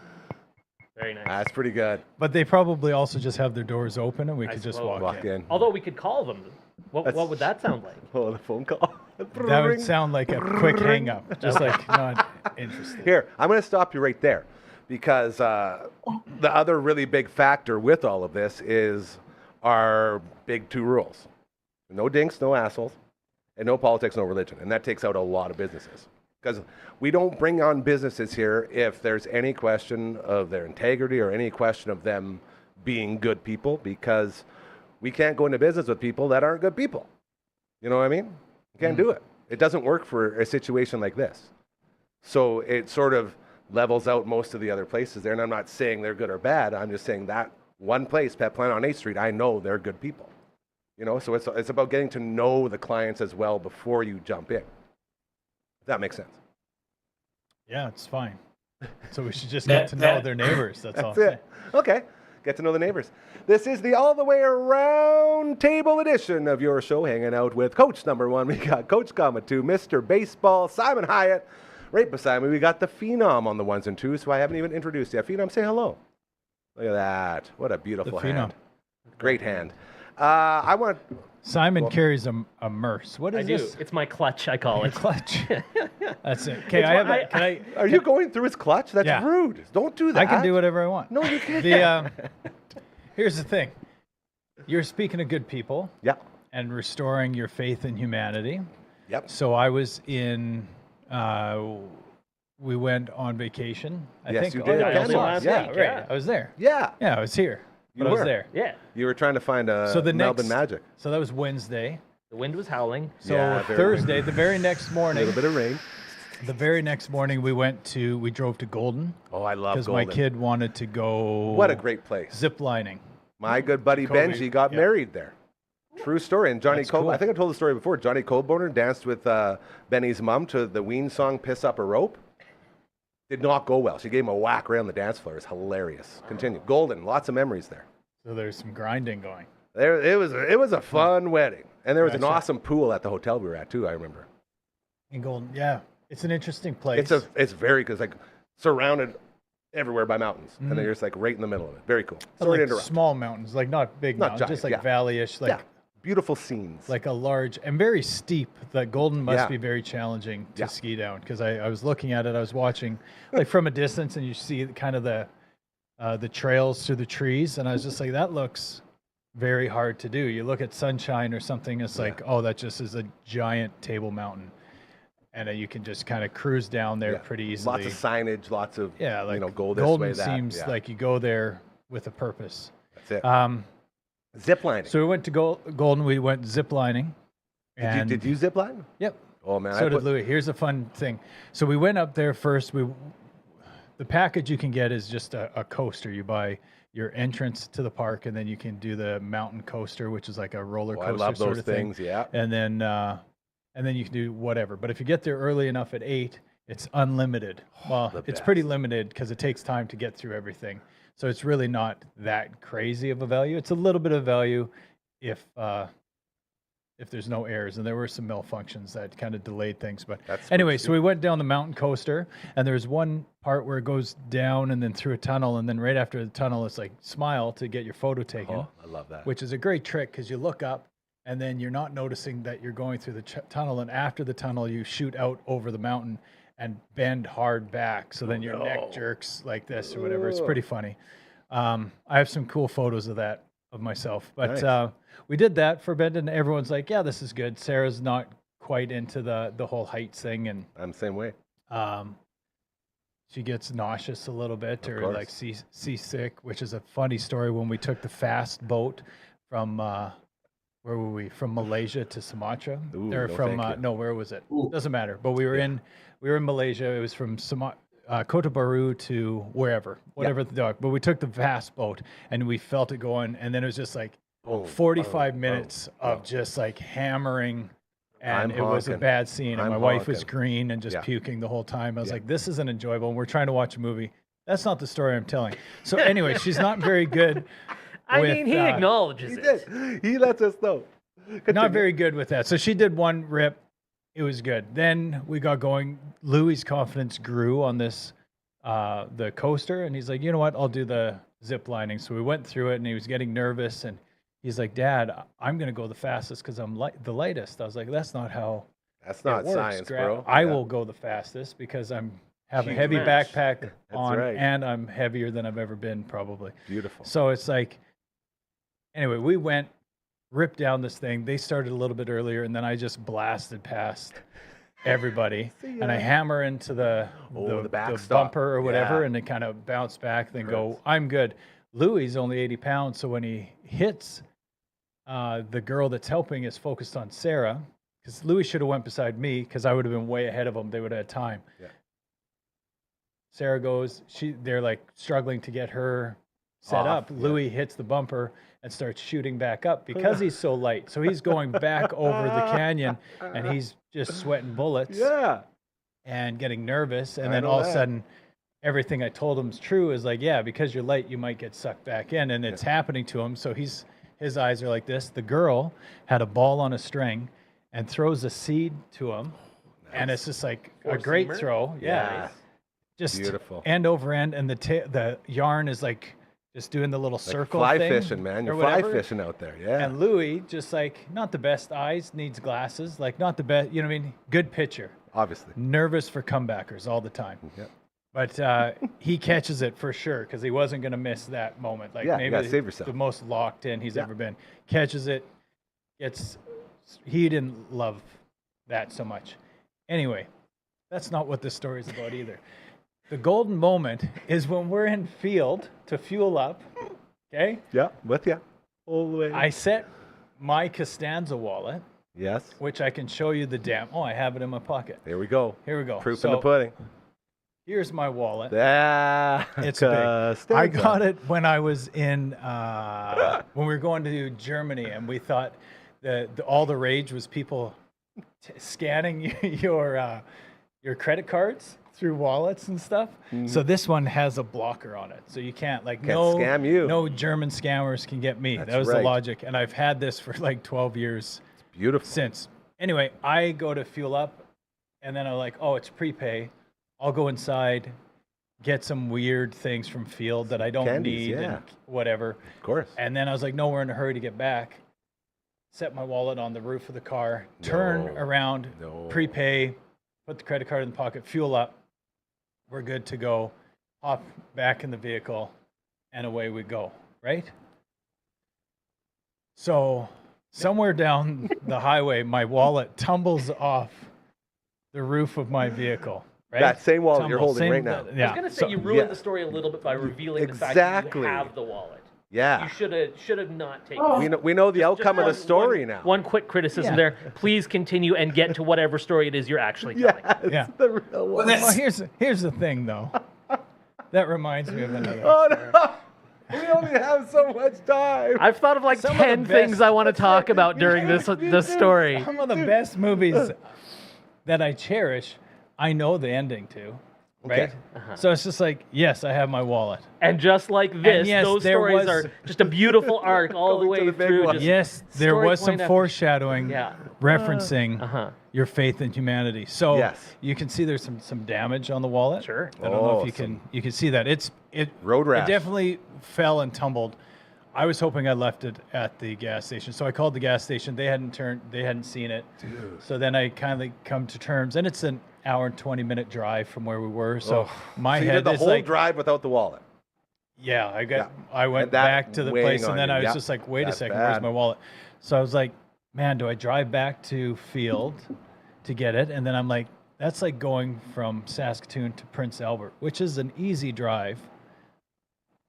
[SPEAKER 4] Very nice.
[SPEAKER 3] That's pretty good.
[SPEAKER 5] But they probably also just have their doors open and we
[SPEAKER 4] I
[SPEAKER 5] could just
[SPEAKER 4] suppose.
[SPEAKER 5] walk
[SPEAKER 3] Walk
[SPEAKER 5] in.
[SPEAKER 3] in.
[SPEAKER 4] Although we could call them. What
[SPEAKER 3] That's-
[SPEAKER 4] would that sound like?
[SPEAKER 3] Oh, the phone call.
[SPEAKER 5] That would sound like a quick hang up. Just like, not interested.
[SPEAKER 3] Here, I'm going to stop you right there because the other really big factor with all of this is our big two rules. No dinks, no assholes, and no politics, no religion. And that takes out a lot of businesses. Because we don't bring on businesses here if there's any question of their integrity or any question of them being good people, because we can't go into business with people that aren't good people. You know what I mean? You can't do it. It doesn't work for a situation like this. So it sort of levels out most of the other places there. And I'm not saying they're good or bad. I'm just saying that one place, Pet Planet on 8th Street, I know they're good people. You know, so it's about getting to know the clients as well before you jump in. If that makes sense.
[SPEAKER 5] Yeah, it's fine. So we should just
[SPEAKER 2] That-
[SPEAKER 5] get to know
[SPEAKER 2] that-
[SPEAKER 5] their neighbors. That's all.
[SPEAKER 3] That's it. Okay. Get to know the neighbors. This is the all the way around table edition of your show, hanging out with Coach number 1. We got Coach Comma 2, Mr. Baseball, Simon Hyatt. Right beside me, we got the Phenom on the 1s and 2s, who I haven't even introduced yet. Phenom, say hello. Look at that. What a beautiful
[SPEAKER 5] The Phenom.
[SPEAKER 3] hand. Great hand. I want
[SPEAKER 5] Simon carries a Merce. What
[SPEAKER 4] I
[SPEAKER 5] is
[SPEAKER 4] do.
[SPEAKER 5] this?
[SPEAKER 4] It's my clutch, I call
[SPEAKER 5] A
[SPEAKER 4] it.
[SPEAKER 5] clutch. That's it. Okay,
[SPEAKER 4] It's
[SPEAKER 5] I have.
[SPEAKER 4] what
[SPEAKER 5] A, can I?
[SPEAKER 3] Are you going through his clutch? That's
[SPEAKER 5] Yeah.
[SPEAKER 3] rude. Don't do that.
[SPEAKER 5] I can do whatever I want.
[SPEAKER 3] No, you can't.
[SPEAKER 5] Here's the thing. You're speaking of good people
[SPEAKER 3] Yep.
[SPEAKER 5] and restoring your faith in humanity.
[SPEAKER 3] Yep.
[SPEAKER 5] So I was in. We went on vacation. I
[SPEAKER 3] Yes,
[SPEAKER 5] think.
[SPEAKER 3] you did.
[SPEAKER 5] yeah,
[SPEAKER 4] Canada
[SPEAKER 5] I
[SPEAKER 4] last
[SPEAKER 5] was. Yeah,
[SPEAKER 4] week,
[SPEAKER 5] right.
[SPEAKER 4] yeah.
[SPEAKER 5] I was there.
[SPEAKER 3] Yeah.
[SPEAKER 5] Yeah, I was here.
[SPEAKER 3] You
[SPEAKER 5] But I was
[SPEAKER 3] were.
[SPEAKER 5] there.
[SPEAKER 4] Yeah.
[SPEAKER 3] You were trying to find a
[SPEAKER 5] So the
[SPEAKER 3] Melbourne
[SPEAKER 5] next-
[SPEAKER 3] Magic.
[SPEAKER 5] So that was Wednesday.
[SPEAKER 4] The wind was howling.
[SPEAKER 5] So
[SPEAKER 3] Yeah, very
[SPEAKER 5] Thursday, the very next
[SPEAKER 3] A
[SPEAKER 5] morning,
[SPEAKER 3] little bit of rain.
[SPEAKER 5] we drove to Golden
[SPEAKER 3] Oh, I love
[SPEAKER 5] because my
[SPEAKER 3] Golden.
[SPEAKER 5] kid wanted to go.
[SPEAKER 3] What a great place.
[SPEAKER 5] zip lining.
[SPEAKER 3] My good buddy
[SPEAKER 5] Jacoby,
[SPEAKER 3] Benji got
[SPEAKER 5] yeah.
[SPEAKER 3] married there. True story. And Johnny
[SPEAKER 5] That's
[SPEAKER 3] Cole,
[SPEAKER 5] cool.
[SPEAKER 3] I think I told the story before. Johnny Coleboner danced with Benny's mom to the Ween song "Piss Up a Rope." Did not go well. She gave him a whack around the dance floor. It was hilarious. Continue. Golden, lots of memories there.
[SPEAKER 5] So there's some grinding going.
[SPEAKER 3] It was a fun wedding, and there was an
[SPEAKER 5] Gotcha.
[SPEAKER 3] awesome pool at the hotel we were at too. I remember.
[SPEAKER 5] In Golden, yeah, it's an interesting place.
[SPEAKER 3] It's very because like surrounded. everywhere by mountains, and then you're just like right in the middle of it. Very cool.
[SPEAKER 5] But
[SPEAKER 3] Sorry to
[SPEAKER 5] like
[SPEAKER 3] interrupt.
[SPEAKER 5] small mountains, like not big
[SPEAKER 3] Not
[SPEAKER 5] mountains, just like
[SPEAKER 3] giant, yeah.
[SPEAKER 5] valley-ish, like
[SPEAKER 3] Yeah, beautiful scenes.
[SPEAKER 5] like a large and very steep. The Golden must
[SPEAKER 3] Yeah.
[SPEAKER 5] be very challenging to
[SPEAKER 3] Yeah.
[SPEAKER 5] ski down because I was looking at it. I was watching like from a distance, and you see kind of the trails through the trees, and I was just like, that looks very hard to do. You look at Sunshine or something, it's like, oh, that just is a giant Table Mountain, and you can just kind of cruise down there
[SPEAKER 3] Yeah.
[SPEAKER 5] pretty easily.
[SPEAKER 3] Lots of signage, lots of
[SPEAKER 5] Yeah, like
[SPEAKER 3] go this
[SPEAKER 5] Golden
[SPEAKER 3] way, that.
[SPEAKER 5] seems
[SPEAKER 3] Yeah.
[SPEAKER 5] like you go there with a purpose.
[SPEAKER 3] That's it. Zip lining.
[SPEAKER 5] So we went to Golden. We went zip lining.
[SPEAKER 3] Did you zip line?
[SPEAKER 5] Yep.
[SPEAKER 3] Oh man,
[SPEAKER 5] So did Louis. Here's a fun thing. So we went up there first. The package you can get is just a coaster. You buy your entrance to the park, and then you can do the mountain coaster, which is like a roller
[SPEAKER 3] Oh,
[SPEAKER 5] coaster
[SPEAKER 3] I love
[SPEAKER 5] sort
[SPEAKER 3] those
[SPEAKER 5] of thing.
[SPEAKER 3] things. Yeah.
[SPEAKER 5] And then you can do whatever. But if you get there early enough at 8, it's unlimited. Well,
[SPEAKER 3] the
[SPEAKER 5] it's pretty
[SPEAKER 3] best.
[SPEAKER 5] limited because it takes time to get through everything. So it's really not that crazy of a value. It's a little bit of value if there's no errors, and there were some malfunctions that kind of delayed things. But
[SPEAKER 3] That's
[SPEAKER 5] anyway,
[SPEAKER 3] pretty
[SPEAKER 5] so we went down the mountain coaster, and there's one part where it goes down and then through a tunnel, and then right after the tunnel, it's like smile to get your photo taken,
[SPEAKER 3] Oh, I love that.
[SPEAKER 5] which is a great trick because you look up, and then you're not noticing that you're going through the tunnel, and after the tunnel, you shoot out over the mountain and bend hard back, so then your neck jerks like this or whatever. It's pretty funny. I have some cool photos of that of myself, but
[SPEAKER 3] Nice.
[SPEAKER 5] we did that for bend, and everyone's like, "Yeah, this is good." Sarah's not quite into the whole heights thing, and
[SPEAKER 3] I'm the same way.
[SPEAKER 5] she gets nauseous a little bit,
[SPEAKER 3] Of
[SPEAKER 5] or
[SPEAKER 3] course.
[SPEAKER 5] like seasick, which is a funny story. When we took the fast boat from where were we? From Malaysia to Sumatra,
[SPEAKER 3] Ooh,
[SPEAKER 5] or
[SPEAKER 3] no,
[SPEAKER 5] from
[SPEAKER 3] thank you.
[SPEAKER 5] no, where was it? Doesn't matter. But we were in Malaysia. It was from Kota Baru to whatever the dock. But we took the fast boat, and we felt it going, and then it was just like
[SPEAKER 3] Boom,
[SPEAKER 5] 45
[SPEAKER 3] boom,
[SPEAKER 5] minutes
[SPEAKER 3] boom.
[SPEAKER 5] of just like hammering, and
[SPEAKER 3] I'm
[SPEAKER 5] it was a
[SPEAKER 3] honking.
[SPEAKER 5] bad scene, and
[SPEAKER 3] I'm
[SPEAKER 5] my wife was
[SPEAKER 3] honking.
[SPEAKER 5] green and just
[SPEAKER 3] Yeah.
[SPEAKER 5] puking the whole time. I was
[SPEAKER 3] Yeah.
[SPEAKER 5] like, this isn't enjoyable, and we're trying to watch a movie. That's not the story I'm telling. So anyway, she's not very good.
[SPEAKER 4] I
[SPEAKER 5] with,
[SPEAKER 4] mean, he acknowledges
[SPEAKER 3] He
[SPEAKER 4] it.
[SPEAKER 3] did. He lets us know.
[SPEAKER 5] not
[SPEAKER 3] Continue.
[SPEAKER 5] very good with that. So she did one rip. It was good. Then we got going. Louis' confidence grew on this, the coaster, and he's like, you know what? I'll do the zip lining. So we went through it, and he was getting nervous, and he's like, Dad, I'm going to go the fastest because I'm the lightest. I was like, that's not how
[SPEAKER 3] That's
[SPEAKER 5] it
[SPEAKER 3] not
[SPEAKER 5] works,
[SPEAKER 3] science,
[SPEAKER 5] Grab.
[SPEAKER 3] bro.
[SPEAKER 5] I
[SPEAKER 3] Yeah.
[SPEAKER 5] will go the fastest because I'm have a
[SPEAKER 3] Huge
[SPEAKER 5] heavy
[SPEAKER 4] match.
[SPEAKER 5] backpack on,
[SPEAKER 3] right.
[SPEAKER 5] and I'm heavier than I've ever been, probably.
[SPEAKER 3] Beautiful.
[SPEAKER 5] So it's like, anyway, we went, ripped down this thing. They started a little bit earlier, and then I just blasted past everybody,
[SPEAKER 3] See
[SPEAKER 5] and I
[SPEAKER 3] ya.
[SPEAKER 5] hammer into the
[SPEAKER 3] the backstop.
[SPEAKER 5] bumper or whatever,
[SPEAKER 3] Yeah.
[SPEAKER 5] and it kind of bounced back. Then go,
[SPEAKER 3] Hurts.
[SPEAKER 5] I'm good. Louis is only 80 pounds, so when he hits, the girl that's helping is focused on Sarah, because Louis should have went beside me, because I would have been way ahead of him. They would have had time.
[SPEAKER 3] Yeah.
[SPEAKER 5] Sarah goes. They're like struggling to get her set
[SPEAKER 3] Off,
[SPEAKER 5] up.
[SPEAKER 3] yeah.
[SPEAKER 5] Louis hits the bumper and starts shooting back up because he's so light. So he's going back over the canyon, and he's just sweating bullets
[SPEAKER 3] Yeah.
[SPEAKER 5] and getting nervous. And
[SPEAKER 3] I
[SPEAKER 5] then
[SPEAKER 3] know
[SPEAKER 5] all of a
[SPEAKER 3] that.
[SPEAKER 5] sudden, everything I told him is true. Is like, yeah, because you're light, you might get sucked back in, and it's happening to him. So his eyes are like this. The girl had a ball on a string and throws a seed to him, and it's just like a great
[SPEAKER 4] Four-seamer?
[SPEAKER 5] throw. Yeah,
[SPEAKER 3] Nice.
[SPEAKER 5] just
[SPEAKER 3] Beautiful.
[SPEAKER 5] end over end, and the yarn is like just doing the little
[SPEAKER 3] Like
[SPEAKER 5] circle
[SPEAKER 3] fly
[SPEAKER 5] thing
[SPEAKER 3] fishing, man.
[SPEAKER 5] or
[SPEAKER 3] You're fly
[SPEAKER 5] whatever.
[SPEAKER 3] fishing out there. Yeah.
[SPEAKER 5] And Louis, just like not the best eyes, needs glasses. Like not the best, you know what I mean? Good pitcher.
[SPEAKER 3] Obviously.
[SPEAKER 5] Nervous for comebackers all the time.
[SPEAKER 3] Yep.
[SPEAKER 5] But he catches it for sure because he wasn't going to miss that moment. Like
[SPEAKER 3] Yeah, you
[SPEAKER 5] maybe
[SPEAKER 3] gotta save yourself.
[SPEAKER 5] the most locked in he's
[SPEAKER 3] Yeah.
[SPEAKER 5] ever been. Catches it. He didn't love that so much. Anyway, that's not what this story is about either. The golden moment is when we're in field to fuel up. Okay.
[SPEAKER 3] Yeah. With ya. All the way.
[SPEAKER 5] I set my Costanza wallet,
[SPEAKER 3] Yes.
[SPEAKER 5] which I can show you the damn. Oh, I have it in my pocket.
[SPEAKER 3] There we go.
[SPEAKER 5] Here we go.
[SPEAKER 3] Proof in the
[SPEAKER 5] So,
[SPEAKER 3] pudding.
[SPEAKER 5] Here's my wallet.
[SPEAKER 3] Ah,
[SPEAKER 5] It's big. I
[SPEAKER 3] Costanza.
[SPEAKER 5] got it when I was in when we were going to Germany, and we thought all the rage was people scanning your credit cards through wallets and stuff. So this one has a blocker on it, so you can't
[SPEAKER 3] scam you.
[SPEAKER 5] No German scammers can get me.
[SPEAKER 3] That's
[SPEAKER 5] That was the
[SPEAKER 3] right.
[SPEAKER 5] logic, and I've had this for like 12 years
[SPEAKER 3] Beautiful.
[SPEAKER 5] since. Anyway, I go to fuel up, and then I'm like, oh, it's prepay. I'll go inside, get some weird things from field that I don't
[SPEAKER 3] Candies,
[SPEAKER 5] need
[SPEAKER 3] yeah.
[SPEAKER 5] and whatever.
[SPEAKER 3] Of course.
[SPEAKER 5] And then I was like, no, we're in a hurry to get back. Set my wallet on the roof of the car, turn around, prepay, put the credit card in the pocket, fuel up. We're good to go. Hop back in the vehicle, and away we go, right? So somewhere down the highway, my wallet tumbles off the roof of my vehicle. Right?
[SPEAKER 3] That same wallet you're holding right now.
[SPEAKER 5] Yeah.
[SPEAKER 4] I was going to say you ruined the story a little bit by revealing the fact that you have the wallet.
[SPEAKER 3] Yeah.
[SPEAKER 4] You should have not taken it.
[SPEAKER 3] We know the outcome of the story now.
[SPEAKER 4] One quick criticism there. Please continue and get to whatever story it is you're actually telling.
[SPEAKER 5] Yeah.
[SPEAKER 3] The real one.
[SPEAKER 5] Well, here's the thing, though. That reminds me of another.
[SPEAKER 3] Oh no! We only have so much time.
[SPEAKER 4] I've thought of like
[SPEAKER 5] Some of the
[SPEAKER 4] 10
[SPEAKER 5] best-
[SPEAKER 4] things I want to talk about during this story.
[SPEAKER 5] Some of the best movies that I cherish, I know the ending to. Right? So it's just like, yes, I have my wallet.
[SPEAKER 4] And just like this,
[SPEAKER 5] yes,
[SPEAKER 4] those
[SPEAKER 5] there
[SPEAKER 4] stories
[SPEAKER 5] was-
[SPEAKER 4] are just a beautiful arc all the
[SPEAKER 3] Going to
[SPEAKER 4] way
[SPEAKER 3] the big
[SPEAKER 4] through.
[SPEAKER 3] one.
[SPEAKER 4] Just
[SPEAKER 5] Yes, there
[SPEAKER 4] story
[SPEAKER 5] was some
[SPEAKER 4] point after-
[SPEAKER 5] foreshadowing referencing
[SPEAKER 4] Uh-huh.
[SPEAKER 5] your faith in humanity. So
[SPEAKER 3] Yes.
[SPEAKER 5] you can see there's some damage on the wallet.
[SPEAKER 4] Sure.
[SPEAKER 5] I don't know
[SPEAKER 3] Oh,
[SPEAKER 5] if you can see that. It
[SPEAKER 3] Road rash.
[SPEAKER 5] It definitely fell and tumbled. I was hoping I left it at the gas station. So I called the gas station. They hadn't seen it.
[SPEAKER 3] Dude.
[SPEAKER 5] So then I kind of come to terms, and it's an hour and 20-minute drive from where we were. So my
[SPEAKER 3] So you
[SPEAKER 5] head
[SPEAKER 3] did the
[SPEAKER 5] is
[SPEAKER 3] whole
[SPEAKER 5] like,
[SPEAKER 3] drive without the wallet.
[SPEAKER 5] yeah, I
[SPEAKER 3] And
[SPEAKER 5] went
[SPEAKER 3] that
[SPEAKER 5] back to the
[SPEAKER 3] weighing
[SPEAKER 5] place,
[SPEAKER 3] on
[SPEAKER 5] and then
[SPEAKER 3] you.
[SPEAKER 5] I was
[SPEAKER 3] Yeah.
[SPEAKER 5] just like, wait
[SPEAKER 3] That's
[SPEAKER 5] a second, where's
[SPEAKER 3] bad.
[SPEAKER 5] my wallet? So I was like, man, do I drive back to Field to get it? And then I'm like, that's like going from Saskatoon to Prince Albert, which is an easy drive.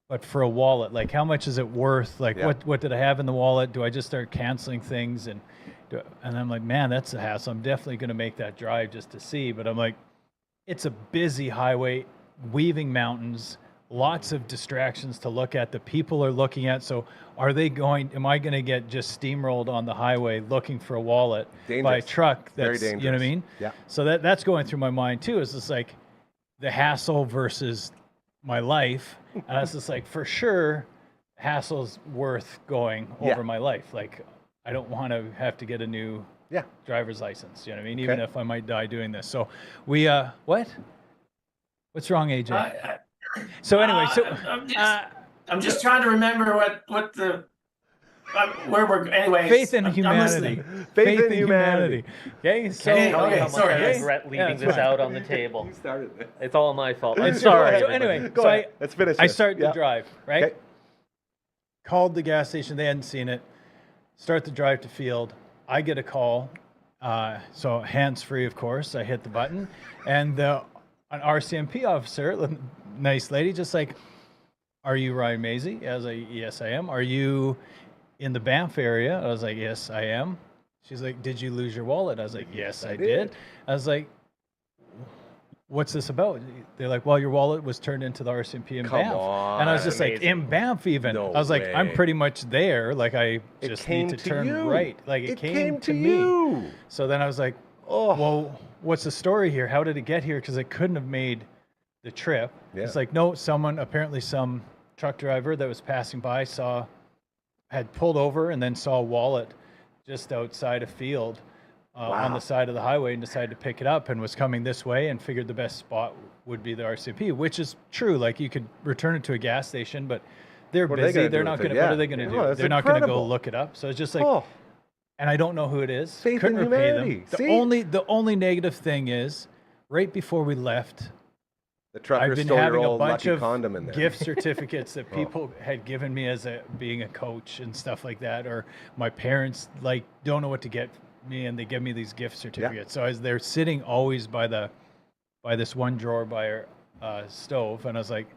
[SPEAKER 5] But for a wallet, like how much is it worth? Like
[SPEAKER 3] Yeah.
[SPEAKER 5] what did I have in the wallet? Do I just start canceling things? And I'm like, man, that's a hassle. I'm definitely going to make that drive just to see. But I'm like, it's a busy highway, weaving mountains, lots of distractions to look at. The people are looking at. So am I going to get just steamrolled on the highway looking for a wallet by a
[SPEAKER 3] Dangerous.
[SPEAKER 5] truck?
[SPEAKER 3] Very
[SPEAKER 5] That's, you know what I
[SPEAKER 3] dangerous.
[SPEAKER 5] mean?
[SPEAKER 3] Yeah.
[SPEAKER 5] So that's going through my mind too. It's just like the hassle versus my life. And it's just like, for sure, hassle's worth going over my life. Like, I don't want to have to get a new
[SPEAKER 3] Yeah.
[SPEAKER 5] driver's license. You know what I mean? Even
[SPEAKER 3] Okay.
[SPEAKER 5] if I might die doing this. So we, what? What's wrong, AJ? So anyway,
[SPEAKER 2] I'm just trying to remember what the where we're anyway.
[SPEAKER 5] faith in
[SPEAKER 2] I'm
[SPEAKER 5] humanity.
[SPEAKER 2] listening.
[SPEAKER 3] Faith in humanity.
[SPEAKER 5] Okay, so
[SPEAKER 2] Okay,
[SPEAKER 4] Tell me
[SPEAKER 2] okay,
[SPEAKER 4] how much
[SPEAKER 2] sorry,
[SPEAKER 4] I
[SPEAKER 2] that's-
[SPEAKER 4] regret leaving
[SPEAKER 5] that's
[SPEAKER 4] this
[SPEAKER 5] fine.
[SPEAKER 4] out on the table.
[SPEAKER 3] You started this.
[SPEAKER 4] It's all my fault. I'm
[SPEAKER 3] Go
[SPEAKER 4] sorry.
[SPEAKER 3] ahead.
[SPEAKER 5] So
[SPEAKER 4] everybody.
[SPEAKER 5] anyway,
[SPEAKER 3] Go
[SPEAKER 5] so
[SPEAKER 3] ahead. Let's finish
[SPEAKER 5] I
[SPEAKER 3] this.
[SPEAKER 5] start
[SPEAKER 3] Yeah.
[SPEAKER 5] the drive, right?
[SPEAKER 3] Okay.
[SPEAKER 5] Called the gas station. They hadn't seen it. Start the drive to Field. I get a call. So hands-free, of course. I hit the button. And an RCMP officer, nice lady, just like, are you Ryan Mazie? I was like, yes, I am. Are you in the Banff area? I was like, yes, I am. She's like, did you lose your wallet? I was like, yes, I did. I was like, what's this about? They're like, well, your wallet was turned into the RCMP in
[SPEAKER 3] Come
[SPEAKER 5] Banff.
[SPEAKER 3] on.
[SPEAKER 5] And I was just like,
[SPEAKER 4] Amazing.
[SPEAKER 5] in Banff even.
[SPEAKER 3] No
[SPEAKER 5] I was like, I'm
[SPEAKER 3] way.
[SPEAKER 5] pretty much there. Like, I
[SPEAKER 3] It
[SPEAKER 5] just
[SPEAKER 3] came
[SPEAKER 5] need to
[SPEAKER 3] to
[SPEAKER 5] turn
[SPEAKER 3] you.
[SPEAKER 5] right. Like, it came to me.
[SPEAKER 3] you.
[SPEAKER 5] So then I was like,
[SPEAKER 3] Oh.
[SPEAKER 5] well, what's the story here? How did it get here? Because it couldn't have made the trip.
[SPEAKER 3] Yeah.
[SPEAKER 5] It's like, no, apparently some truck driver that was passing by had pulled over and then saw a wallet just outside a field on the side of the highway and decided to pick it up and was coming this way and figured the best spot would be the RCMP, which is true. Like, you could return it to a gas station, but they're
[SPEAKER 3] What are they
[SPEAKER 5] busy.
[SPEAKER 3] gonna
[SPEAKER 5] They're
[SPEAKER 3] do
[SPEAKER 5] not
[SPEAKER 3] with
[SPEAKER 5] going
[SPEAKER 3] it?
[SPEAKER 5] to, what
[SPEAKER 3] Yeah.
[SPEAKER 5] are they going to
[SPEAKER 3] No,
[SPEAKER 5] do?
[SPEAKER 3] that's
[SPEAKER 5] They're not going to go
[SPEAKER 3] incredible.
[SPEAKER 5] look it up. So it's just like,
[SPEAKER 3] Oh.
[SPEAKER 5] and I don't know who it is.
[SPEAKER 3] Faith
[SPEAKER 5] Couldn't
[SPEAKER 3] in
[SPEAKER 5] repay
[SPEAKER 3] humanity.
[SPEAKER 5] them.
[SPEAKER 3] See?
[SPEAKER 5] The only negative thing is, right before we left,
[SPEAKER 3] The trucker
[SPEAKER 5] I've been
[SPEAKER 3] stole your
[SPEAKER 5] having a
[SPEAKER 3] old
[SPEAKER 5] bunch
[SPEAKER 3] lucky
[SPEAKER 5] of
[SPEAKER 3] condom in there.
[SPEAKER 5] gift certificates that people had given me as being a coach and stuff like that, or my parents like don't know what to get me and they give me these gift certificates. So as they're sitting always by this one drawer by our stove, and I was like,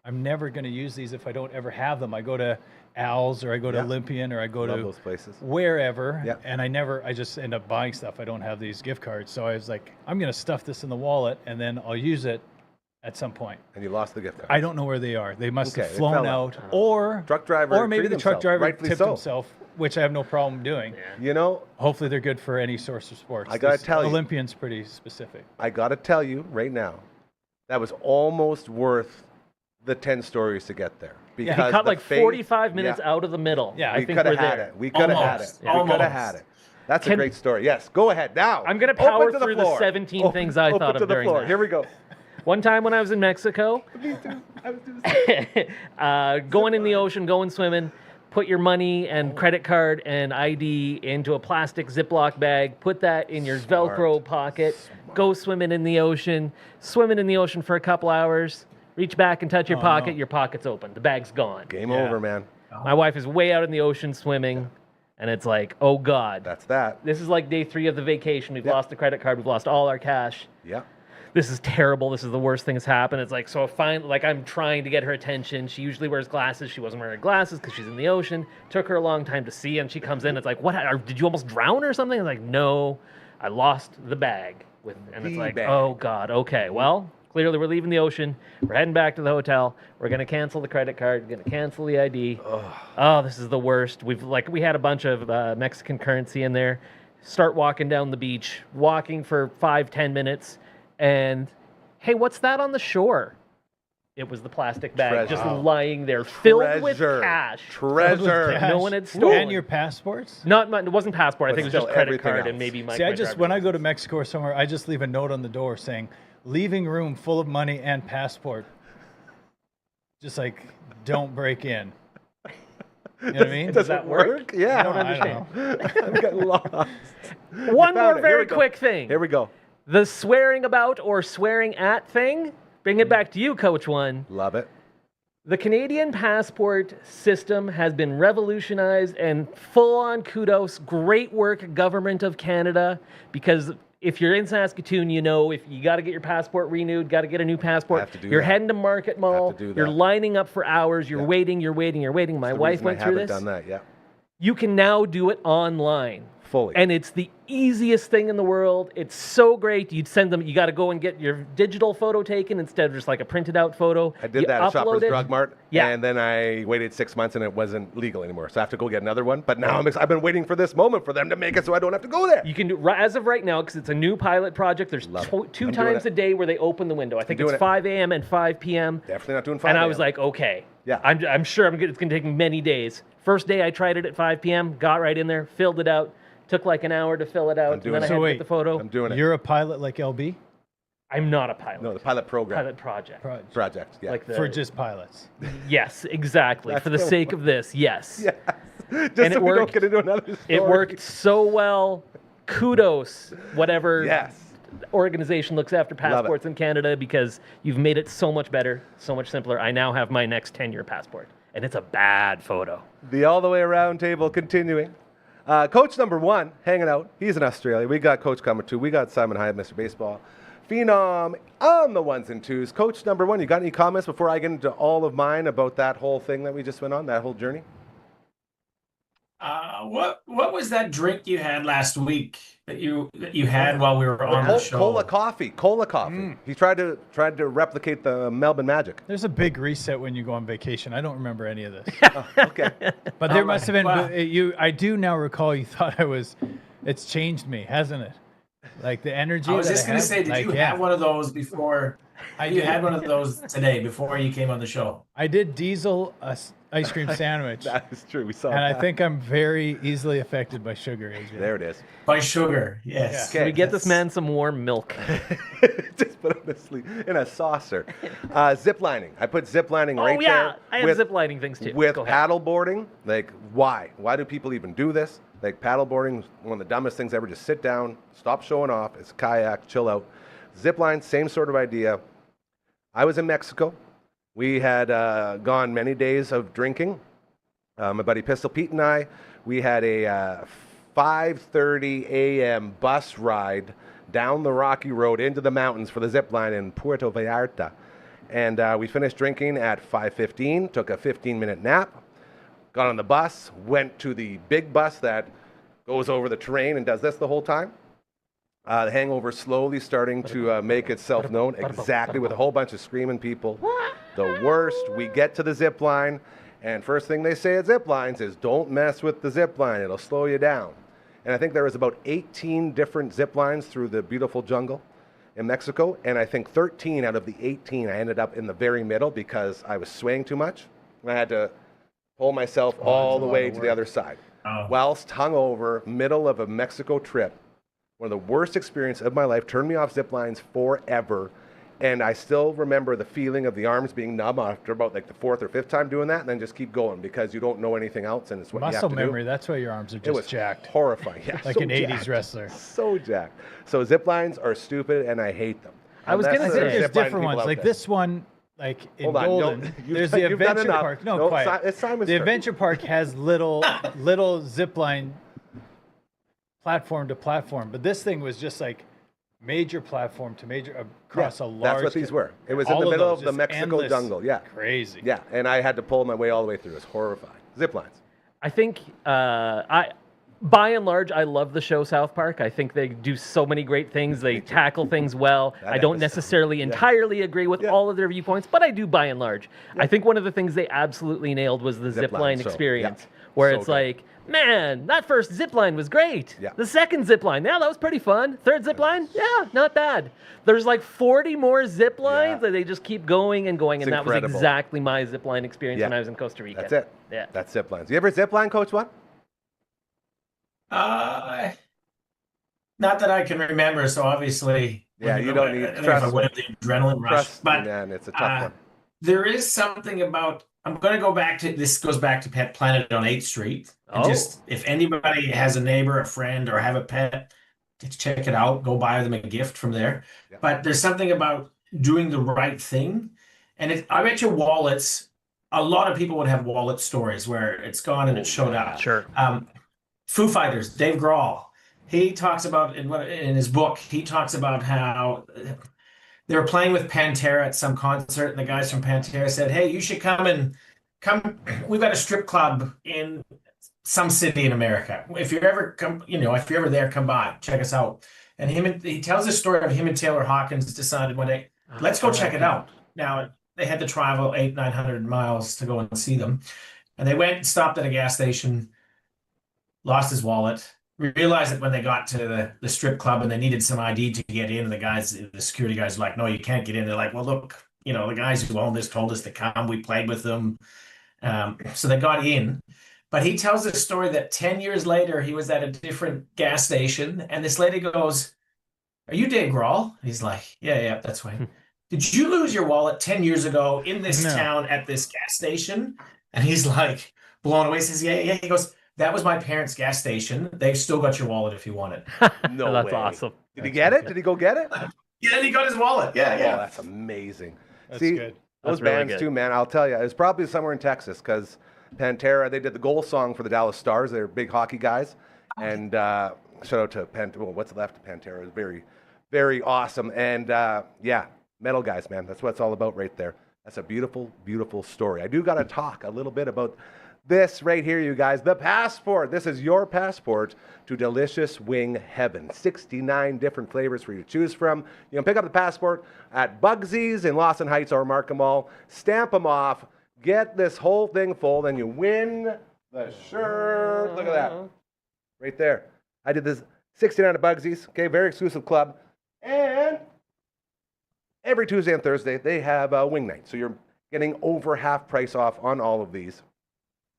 [SPEAKER 5] I'm never going to use these if I don't ever have them. I go to Al's or I go to
[SPEAKER 3] Yeah.
[SPEAKER 5] Olympian or I go
[SPEAKER 3] Love
[SPEAKER 5] to
[SPEAKER 3] those places.
[SPEAKER 5] wherever,
[SPEAKER 3] Yeah.
[SPEAKER 5] and I just end up buying stuff. I don't have these gift cards. So I was like, I'm going to stuff this in the wallet and then I'll use it at some point.
[SPEAKER 3] And you lost the gift card.
[SPEAKER 5] I don't know where they are. They must
[SPEAKER 3] Okay,
[SPEAKER 5] have
[SPEAKER 3] they
[SPEAKER 5] flown
[SPEAKER 3] fell
[SPEAKER 5] out,
[SPEAKER 3] out.
[SPEAKER 5] or
[SPEAKER 3] Truck driver
[SPEAKER 5] or maybe the
[SPEAKER 3] treated
[SPEAKER 5] truck
[SPEAKER 3] himself,
[SPEAKER 5] driver
[SPEAKER 3] rightfully
[SPEAKER 5] tipped
[SPEAKER 3] so.
[SPEAKER 5] himself, which I have no problem doing.
[SPEAKER 3] You know,
[SPEAKER 5] Hopefully, they're good for any source of sports.
[SPEAKER 3] I gotta
[SPEAKER 5] This
[SPEAKER 3] tell you.
[SPEAKER 5] Olympian's pretty specific.
[SPEAKER 3] I got to tell you right now, that was almost worth the 10 stories to get there. Because
[SPEAKER 4] He cut
[SPEAKER 3] the
[SPEAKER 4] like
[SPEAKER 3] faith-
[SPEAKER 4] 45 minutes
[SPEAKER 3] Yeah.
[SPEAKER 4] out of the middle.
[SPEAKER 5] Yeah,
[SPEAKER 4] I
[SPEAKER 3] We
[SPEAKER 4] think
[SPEAKER 3] could
[SPEAKER 4] we're
[SPEAKER 3] have had
[SPEAKER 4] there.
[SPEAKER 3] it. We could have had it.
[SPEAKER 2] Almost.
[SPEAKER 3] We could have
[SPEAKER 2] Almost.
[SPEAKER 3] had it. That's a
[SPEAKER 4] Can-
[SPEAKER 3] great story. Yes, go ahead now.
[SPEAKER 4] I'm going to
[SPEAKER 3] Open
[SPEAKER 4] power
[SPEAKER 3] to
[SPEAKER 4] through the
[SPEAKER 3] floor.
[SPEAKER 4] 17 things I
[SPEAKER 3] Open
[SPEAKER 4] thought
[SPEAKER 3] to
[SPEAKER 4] of
[SPEAKER 3] the
[SPEAKER 4] during
[SPEAKER 3] floor.
[SPEAKER 4] that.
[SPEAKER 3] Here we go.
[SPEAKER 4] One time when I was in Mexico, going in the ocean, going swimming, put your money and credit card and ID into a plastic Ziploc bag, put that in your Velcro pocket, go swimming in the ocean for a couple hours, reach back and touch your pocket, your pocket's open, the bag's gone.
[SPEAKER 3] Game over, man.
[SPEAKER 4] My wife is way out in the ocean swimming, and it's like, oh God.
[SPEAKER 3] That's that.
[SPEAKER 4] This is like day 3 of the vacation. We've lost the credit card. We've lost all our cash.
[SPEAKER 3] Yeah.
[SPEAKER 4] This is terrible. This is the worst thing that's happened. It's like, so I'm trying to get her attention. She usually wears glasses. She wasn't wearing glasses because she's in the ocean. Took her a long time to see, and she comes in. It's like, what? Did you almost drown or something? It's like, no, I lost the bag. And it's like, oh God, okay, well, clearly we're leaving the ocean. We're heading back to the hotel. We're going to cancel the credit card. We're going to cancel the ID. Oh, this is the worst. We had a bunch of Mexican currency in there. Start walking down the beach, walking for 5-10 minutes. And, hey, what's that on the shore? It was the plastic bag just lying there, filled with cash.
[SPEAKER 3] Treasure.
[SPEAKER 4] No one had stolen.
[SPEAKER 5] And your passports?
[SPEAKER 4] It wasn't passport. I think it was just
[SPEAKER 3] still
[SPEAKER 4] credit card
[SPEAKER 3] everything
[SPEAKER 4] and maybe my.
[SPEAKER 5] See, when I go to
[SPEAKER 4] license.
[SPEAKER 5] Mexico or somewhere, I just leave a note on the door saying, leaving room full of money and passport. Just like, don't break in. You know what I mean?
[SPEAKER 4] Does that work?
[SPEAKER 3] Yeah.
[SPEAKER 4] I don't understand.
[SPEAKER 3] I'm getting lost.
[SPEAKER 4] One more
[SPEAKER 3] Here
[SPEAKER 4] very
[SPEAKER 3] we go.
[SPEAKER 4] quick thing.
[SPEAKER 3] Here we go.
[SPEAKER 4] The swearing about or swearing at thing. Bring it back to you, Coach One.
[SPEAKER 3] Love it.
[SPEAKER 4] The Canadian passport system has been revolutionized and full-on kudos. Great work, Government of Canada, because if you're in Saskatoon, you know if you got to get your passport renewed, got to get a new passport.
[SPEAKER 3] Have to do
[SPEAKER 4] You're
[SPEAKER 3] that.
[SPEAKER 4] heading to Market Mall.
[SPEAKER 3] Have to do
[SPEAKER 4] You're
[SPEAKER 3] that.
[SPEAKER 4] lining up for hours. You're
[SPEAKER 3] Yeah.
[SPEAKER 4] waiting. My wife went through this.
[SPEAKER 3] I haven't done that yet.
[SPEAKER 4] You can now do it online.
[SPEAKER 3] Fully.
[SPEAKER 4] And it's the easiest thing in the world. It's so great. You got to go and get your digital photo taken instead of just like a printed out photo.
[SPEAKER 3] I did
[SPEAKER 4] You
[SPEAKER 3] that at Shoppers
[SPEAKER 4] upload it.
[SPEAKER 3] Drug Mart,
[SPEAKER 4] Yeah.
[SPEAKER 3] and then I waited 6 months and it wasn't legal anymore. So I have to go get another one. But now I've been waiting for this moment for them to make it so I don't have to go there.
[SPEAKER 4] You can do as of right now because it's a new pilot project. There's
[SPEAKER 3] Love it.
[SPEAKER 4] two
[SPEAKER 3] I'm doing
[SPEAKER 4] times
[SPEAKER 3] it.
[SPEAKER 4] a day where they open the window. I think
[SPEAKER 3] doing
[SPEAKER 4] it's
[SPEAKER 3] it.
[SPEAKER 4] 5 a.m. and 5 p.m.
[SPEAKER 3] Definitely not doing 5
[SPEAKER 4] And I
[SPEAKER 3] a.m.
[SPEAKER 4] was like, okay.
[SPEAKER 3] Yeah.
[SPEAKER 4] I'm sure it's going to take many days. First day I tried it at 5 p.m. Got right in there, filled it out. Took like an hour to fill it out, and
[SPEAKER 3] doing
[SPEAKER 4] then
[SPEAKER 3] it.
[SPEAKER 4] I
[SPEAKER 5] So
[SPEAKER 4] had to
[SPEAKER 5] wait,
[SPEAKER 4] get the photo.
[SPEAKER 3] I'm doing it.
[SPEAKER 5] You're a pilot like LB?
[SPEAKER 4] I'm not a pilot.
[SPEAKER 3] No, the pilot program.
[SPEAKER 4] Pilot project.
[SPEAKER 3] Project. Yeah.
[SPEAKER 4] Like the,
[SPEAKER 5] For just pilots.
[SPEAKER 4] Yes, exactly.
[SPEAKER 3] That's
[SPEAKER 4] For the
[SPEAKER 3] the
[SPEAKER 4] sake of this, yes.
[SPEAKER 3] Yes. Just
[SPEAKER 4] And
[SPEAKER 3] so
[SPEAKER 4] it
[SPEAKER 3] we don't
[SPEAKER 4] worked.
[SPEAKER 3] get into another story.
[SPEAKER 4] It worked so well. Kudos, whatever
[SPEAKER 3] Yes.
[SPEAKER 4] organization looks after passports in Canada, because you've made it so much better, so much simpler. I now have my next 10-year passport, and it's a bad photo.
[SPEAKER 3] The all the way around table continuing. Coach number 1 hanging out. He's in Australia. We got Coach coming too. We got Simon Hyatt, Mr. Baseball. Phenom on the 1s and 2s. Coach number 1, you got any comments before I get into all of mine about that whole thing that we just went on, that whole journey?
[SPEAKER 2] What was that drink you had last week that you had while we were on the show?
[SPEAKER 3] Cola coffee. He tried to replicate the Melbourne Magic.
[SPEAKER 5] There's a big reset when you go on vacation. I don't remember any of this.
[SPEAKER 3] Okay.
[SPEAKER 5] But there must have been
[SPEAKER 2] wow.
[SPEAKER 5] I do now recall you thought it's changed me, hasn't it? Like the energy.
[SPEAKER 2] I was
[SPEAKER 5] that
[SPEAKER 2] just going to
[SPEAKER 5] have,
[SPEAKER 2] say, did
[SPEAKER 5] like,
[SPEAKER 2] you
[SPEAKER 5] yeah.
[SPEAKER 2] have one of those before? You had one of those today before you came on the show.
[SPEAKER 5] I did diesel ice cream sandwich.
[SPEAKER 3] That is true. We saw
[SPEAKER 5] And
[SPEAKER 3] that.
[SPEAKER 5] I think I'm very easily affected by sugar, Adrian.
[SPEAKER 3] There it is.
[SPEAKER 2] By sugar, yes.
[SPEAKER 3] Okay.
[SPEAKER 4] Can we get this man some warm milk?
[SPEAKER 3] Just put it in a saucer. Zip lining. I put zip lining right
[SPEAKER 4] Oh yeah,
[SPEAKER 3] there.
[SPEAKER 4] I have zip lining things too.
[SPEAKER 3] With
[SPEAKER 4] Go ahead.
[SPEAKER 3] paddle boarding, like why? Why do people even do this? Like paddle boarding is one of the dumbest things ever. Just sit down, stop showing off. It's a kayak, chill out. Zip line, same sort of idea. I was in Mexico. We had gone many days of drinking. My buddy Pistol Pete and I, we had a 5:30 a.m. bus ride down the rocky road into the mountains for the zip line in Puerto Vallarta. And we finished drinking at 5:15, took a 15-minute nap, got on the bus, went to the big bus that goes over the terrain and does this the whole time. The hangover slowly starting to make itself known, exactly, with a whole bunch of screaming people. The worst, we get to the zip line, and first thing they say at zip lines is, don't mess with the zip line, it'll slow you down. And I think there was about 18 different zip lines through the beautiful jungle in Mexico, and I think 13 out of the 18 I ended up in the very middle because I was swaying too much, and I had to pull myself all the way to the other side. Whilst hungover, middle of a Mexico trip, one of the worst experiences of my life, turned me off zip lines forever. And I still remember the feeling of the arms being numb after about like the 4th or 5th time doing that, and then just keep going because you don't know anything else, and it's what
[SPEAKER 5] Muscle
[SPEAKER 3] you have to
[SPEAKER 5] memory.
[SPEAKER 3] do.
[SPEAKER 5] That's why your arms are
[SPEAKER 3] It was
[SPEAKER 5] just jacked.
[SPEAKER 3] horrifying. Yeah,
[SPEAKER 5] Like
[SPEAKER 3] so
[SPEAKER 5] an 80s
[SPEAKER 3] jacked.
[SPEAKER 5] wrestler.
[SPEAKER 3] So jacked. So zip lines are stupid, and I hate them.
[SPEAKER 4] I was
[SPEAKER 3] Unless
[SPEAKER 4] gonna
[SPEAKER 3] there's
[SPEAKER 4] say-
[SPEAKER 5] There's
[SPEAKER 3] zip line
[SPEAKER 5] different
[SPEAKER 3] people
[SPEAKER 5] ones.
[SPEAKER 3] out
[SPEAKER 5] Like
[SPEAKER 3] there.
[SPEAKER 5] this one, like in
[SPEAKER 3] Hold on,
[SPEAKER 5] Golden,
[SPEAKER 3] you've
[SPEAKER 5] there's
[SPEAKER 3] done-
[SPEAKER 5] the
[SPEAKER 3] you've done
[SPEAKER 5] Adventure
[SPEAKER 3] enough.
[SPEAKER 5] Park. No,
[SPEAKER 3] No,
[SPEAKER 5] quiet.
[SPEAKER 3] it's Simon's
[SPEAKER 5] The
[SPEAKER 3] turn.
[SPEAKER 5] Adventure Park has little zip line platform to platform, but this thing was just like major platform to major across a large.
[SPEAKER 3] That's what these were. It was in
[SPEAKER 5] all
[SPEAKER 3] the middle
[SPEAKER 5] those,
[SPEAKER 3] of the
[SPEAKER 5] just
[SPEAKER 3] Mexico
[SPEAKER 5] endless.
[SPEAKER 3] jungle. Yeah.
[SPEAKER 5] Crazy.
[SPEAKER 3] Yeah, and I had to pull my way all the way through. It was horrifying. Zip lines.
[SPEAKER 4] I think by and large, I love the show South Park. I think they do so many great things. They tackle things well.
[SPEAKER 3] That
[SPEAKER 4] I don't
[SPEAKER 3] episode.
[SPEAKER 4] necessarily entirely agree with
[SPEAKER 3] Yeah.
[SPEAKER 4] all of their viewpoints, but I do by and large. I think one of the things they absolutely nailed was the
[SPEAKER 3] Zip
[SPEAKER 4] zipline
[SPEAKER 3] line, so,
[SPEAKER 4] experience,
[SPEAKER 3] yeah.
[SPEAKER 4] where
[SPEAKER 3] So
[SPEAKER 4] it's
[SPEAKER 3] good.
[SPEAKER 4] like, man, that first zipline was great.
[SPEAKER 3] Yeah.
[SPEAKER 4] The second zipline, yeah, that was pretty fun. Third zipline, yeah, not bad. There's like 40 more zip lines
[SPEAKER 3] Yeah.
[SPEAKER 4] that they just keep going and going,
[SPEAKER 3] It's
[SPEAKER 4] and that was
[SPEAKER 3] incredible.
[SPEAKER 4] exactly my zipline experience
[SPEAKER 3] Yeah.
[SPEAKER 4] when I was in Costa Rica.
[SPEAKER 3] That's it.
[SPEAKER 4] Yeah.
[SPEAKER 3] That's zip lines. You ever zip line, Coach One?
[SPEAKER 2] Not that I can remember. So obviously,
[SPEAKER 3] Yeah, you don't need-
[SPEAKER 2] I think
[SPEAKER 3] trust
[SPEAKER 2] if I would have the adrenaline rush,
[SPEAKER 3] Trust me,
[SPEAKER 2] but
[SPEAKER 3] man. It's a tough one.
[SPEAKER 2] there is something about. I'm going to go back to this. Goes back to Pet Planet on 8th Street. And
[SPEAKER 4] Oh.
[SPEAKER 2] just if anybody has a neighbor, a friend, or have a pet, just check it out. Go buy them a gift from there.
[SPEAKER 3] Yeah.
[SPEAKER 2] But there's something about doing the right thing, and I bet you wallets. A lot of people would have wallet stories where it's gone and it showed up.
[SPEAKER 4] Sure.
[SPEAKER 2] Foo Fighters, Dave Grohl, he talks about in his book, he talks about how they were playing with Pantera at some concert, and the guys from Pantera said, "Hey, you should come. We've got a strip club in some city in America. If you're ever if you're ever there, come by, check us out." And he tells a story of him and Taylor Hawkins decided one day, let's go check it out. Now they had to travel 800-900 miles to go and see them, and they went and stopped at a gas station. Lost his wallet. Realized that when they got to the strip club and they needed some ID to get in, the security guys were like, "No, you can't get in." They're like, "Well, look, the guys who own this told us to come. We played with them." So they got in. But he tells a story that 10 years later, he was at a different gas station, and this lady goes, "Are you Dave Grohl?" He's like, Yeah, that's right. "Did you lose your wallet 10 years ago in this
[SPEAKER 5] No.
[SPEAKER 2] town at this gas station?" And he's like blown away. He says, Yeah. He goes, "That was my parents' gas station. They've still got your wallet if you want it."
[SPEAKER 3] No
[SPEAKER 4] That's
[SPEAKER 3] way.
[SPEAKER 4] awesome.
[SPEAKER 3] Did he get it? Did he go get it?
[SPEAKER 2] Yeah, and he got his wallet.
[SPEAKER 3] Oh,
[SPEAKER 2] Yeah.
[SPEAKER 3] that's amazing.
[SPEAKER 5] That's
[SPEAKER 3] See,
[SPEAKER 5] good.
[SPEAKER 3] those
[SPEAKER 4] That's really
[SPEAKER 3] bands
[SPEAKER 4] good.
[SPEAKER 3] too, man. I'll tell you, it was probably somewhere in Texas because Pantera, they did the goal song for the Dallas Stars. They're big hockey guys. And shout out to Pantera. Well, what's left of Pantera is very, very awesome. And yeah, metal guys, man. That's what it's all about right there. That's a beautiful, beautiful story. I do got to talk a little bit about this right here, you guys. The passport. This is your passport to delicious wing heaven. 69 different flavors for you to choose from. You can pick up the passport at Bugsy's in Lawson Heights or Markham Mall. Stamp them off. Get this whole thing full. Then you win the shirt. Look at that. Right there. I did this 69 at Bugsy's. Okay, very exclusive club. And every Tuesday and Thursday, they have a wing night. So you're getting over half price off on all of these.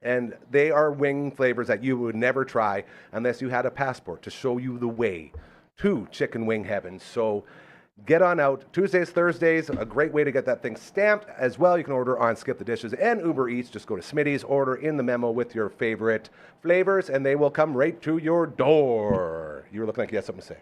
[SPEAKER 3] And they are wing flavors that you would never try unless you had a passport to show you the way to chicken wing heaven. So get on out. Tuesdays, Thursdays, a great way to get that thing stamped as well. You can order on Skip the Dishes and Uber Eats. Just go to Smitty's, order in the memo with your favorite flavors, and they will come right to your door. You were looking like you had something to say.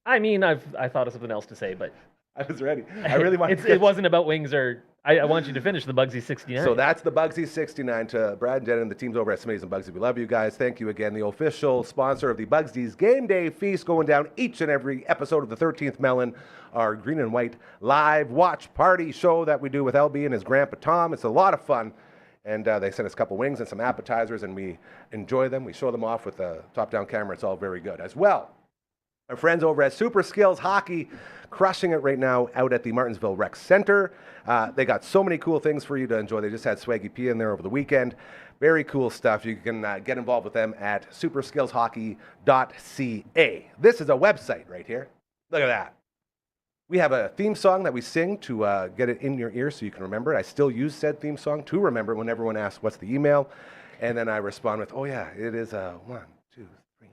[SPEAKER 4] I mean, I thought of something else to say, but
[SPEAKER 3] I was ready. I really wanted to
[SPEAKER 4] it wasn't about wings or. I want you to finish the Bugsy 69.
[SPEAKER 3] So that's the Bugsy 69 to Brad and Jen and the teams over at Smitty's and Bugsy. We love you guys. Thank you again. The official sponsor of the Bugsy's Game Day Feast, going down each and every episode of the 13th Melon, our green and white live watch party show that we do with LB and his grandpa Tom. It's a lot of fun. And they send us a couple wings and some appetizers, and we enjoy them. We show them off with a top-down camera. It's all very good. As well, our friends over at Super Skills Hockey, crushing it right now out at the Martinsville Rec Center. They got so many cool things for you to enjoy. They just had Swaggy P in there over the weekend. Very cool stuff. You can get involved with them at superskillshockey.ca. This is a website right here. Look at that. We have a theme song that we sing to get it in your ear so you can remember it. I still use said theme song to remember when everyone asks what's the email. And then I respond with, oh yeah, it is 1, 2, 3,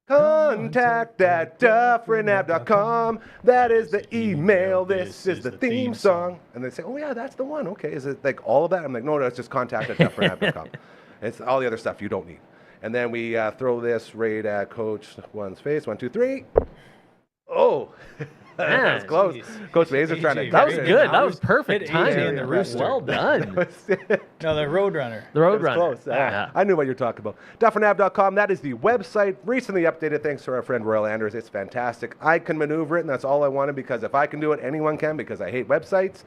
[SPEAKER 3] 4. Contact at dufferinave.com. That is the email. This is the theme song. And they say, oh, yeah, that's the one. Okay, is it like all of that? I'm like, no, that's just contact at dufferinave.com. It's all the other stuff you don't need. And then we throw this right at Coach One's face. 1, 2, 3. Oh, that was close.
[SPEAKER 4] Geez.
[SPEAKER 3] Coach Mazer trying to.
[SPEAKER 4] That was good. That was perfect
[SPEAKER 5] Hit AJ
[SPEAKER 4] timing.
[SPEAKER 5] in the rooster.
[SPEAKER 4] Well done.
[SPEAKER 5] No, the Roadrunner.
[SPEAKER 4] The Roadrunner.
[SPEAKER 3] Close.
[SPEAKER 4] Yeah.
[SPEAKER 3] I knew what you're talking about. Dufferinav.com. That is the website. Recently updated thanks to our friend Royal Anders. It's fantastic. I can maneuver it, and that's all I wanted because if I can do it, anyone can because I hate websites.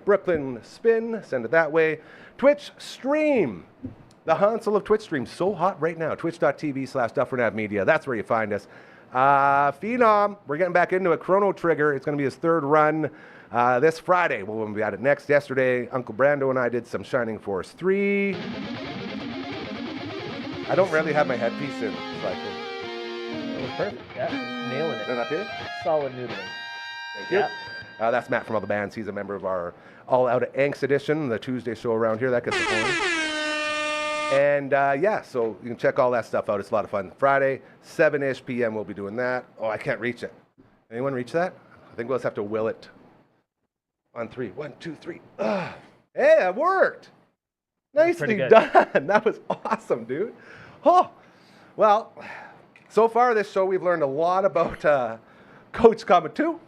[SPEAKER 3] Brooklyn Spin. Send it that way. Twitch Stream. The Hansel of Twitch Stream. So hot right now. Twitch.tv/Dufferinav Media. That's where you find us. Phenom, we're getting back into a Chrono Trigger. It's going to be his third run this Friday. We'll be at it next. Yesterday, Uncle Brando and I did some Shining Force 3. I don't really have my headpiece in, so I can.
[SPEAKER 4] That was perfect. Yeah. Nailing
[SPEAKER 3] Then
[SPEAKER 4] it.
[SPEAKER 3] up here.
[SPEAKER 4] Solid noodling.
[SPEAKER 3] Thank you.
[SPEAKER 4] Yeah.
[SPEAKER 3] That's Matt from All the Bands. He's a member of our All Out of Angst edition, the Tuesday show around here. That gets us going. And yeah, so you can check all that stuff out. It's a lot of fun. Friday, 7-ish p.m. we'll be doing that. Oh, I can't reach it. Anyone reach that? I think we'll just have to will it on 3. 1, 2, 3. Hey, that worked. Nicely done. That was awesome, dude. Oh, well, so far this show we've learned a lot about Coach Comet 2.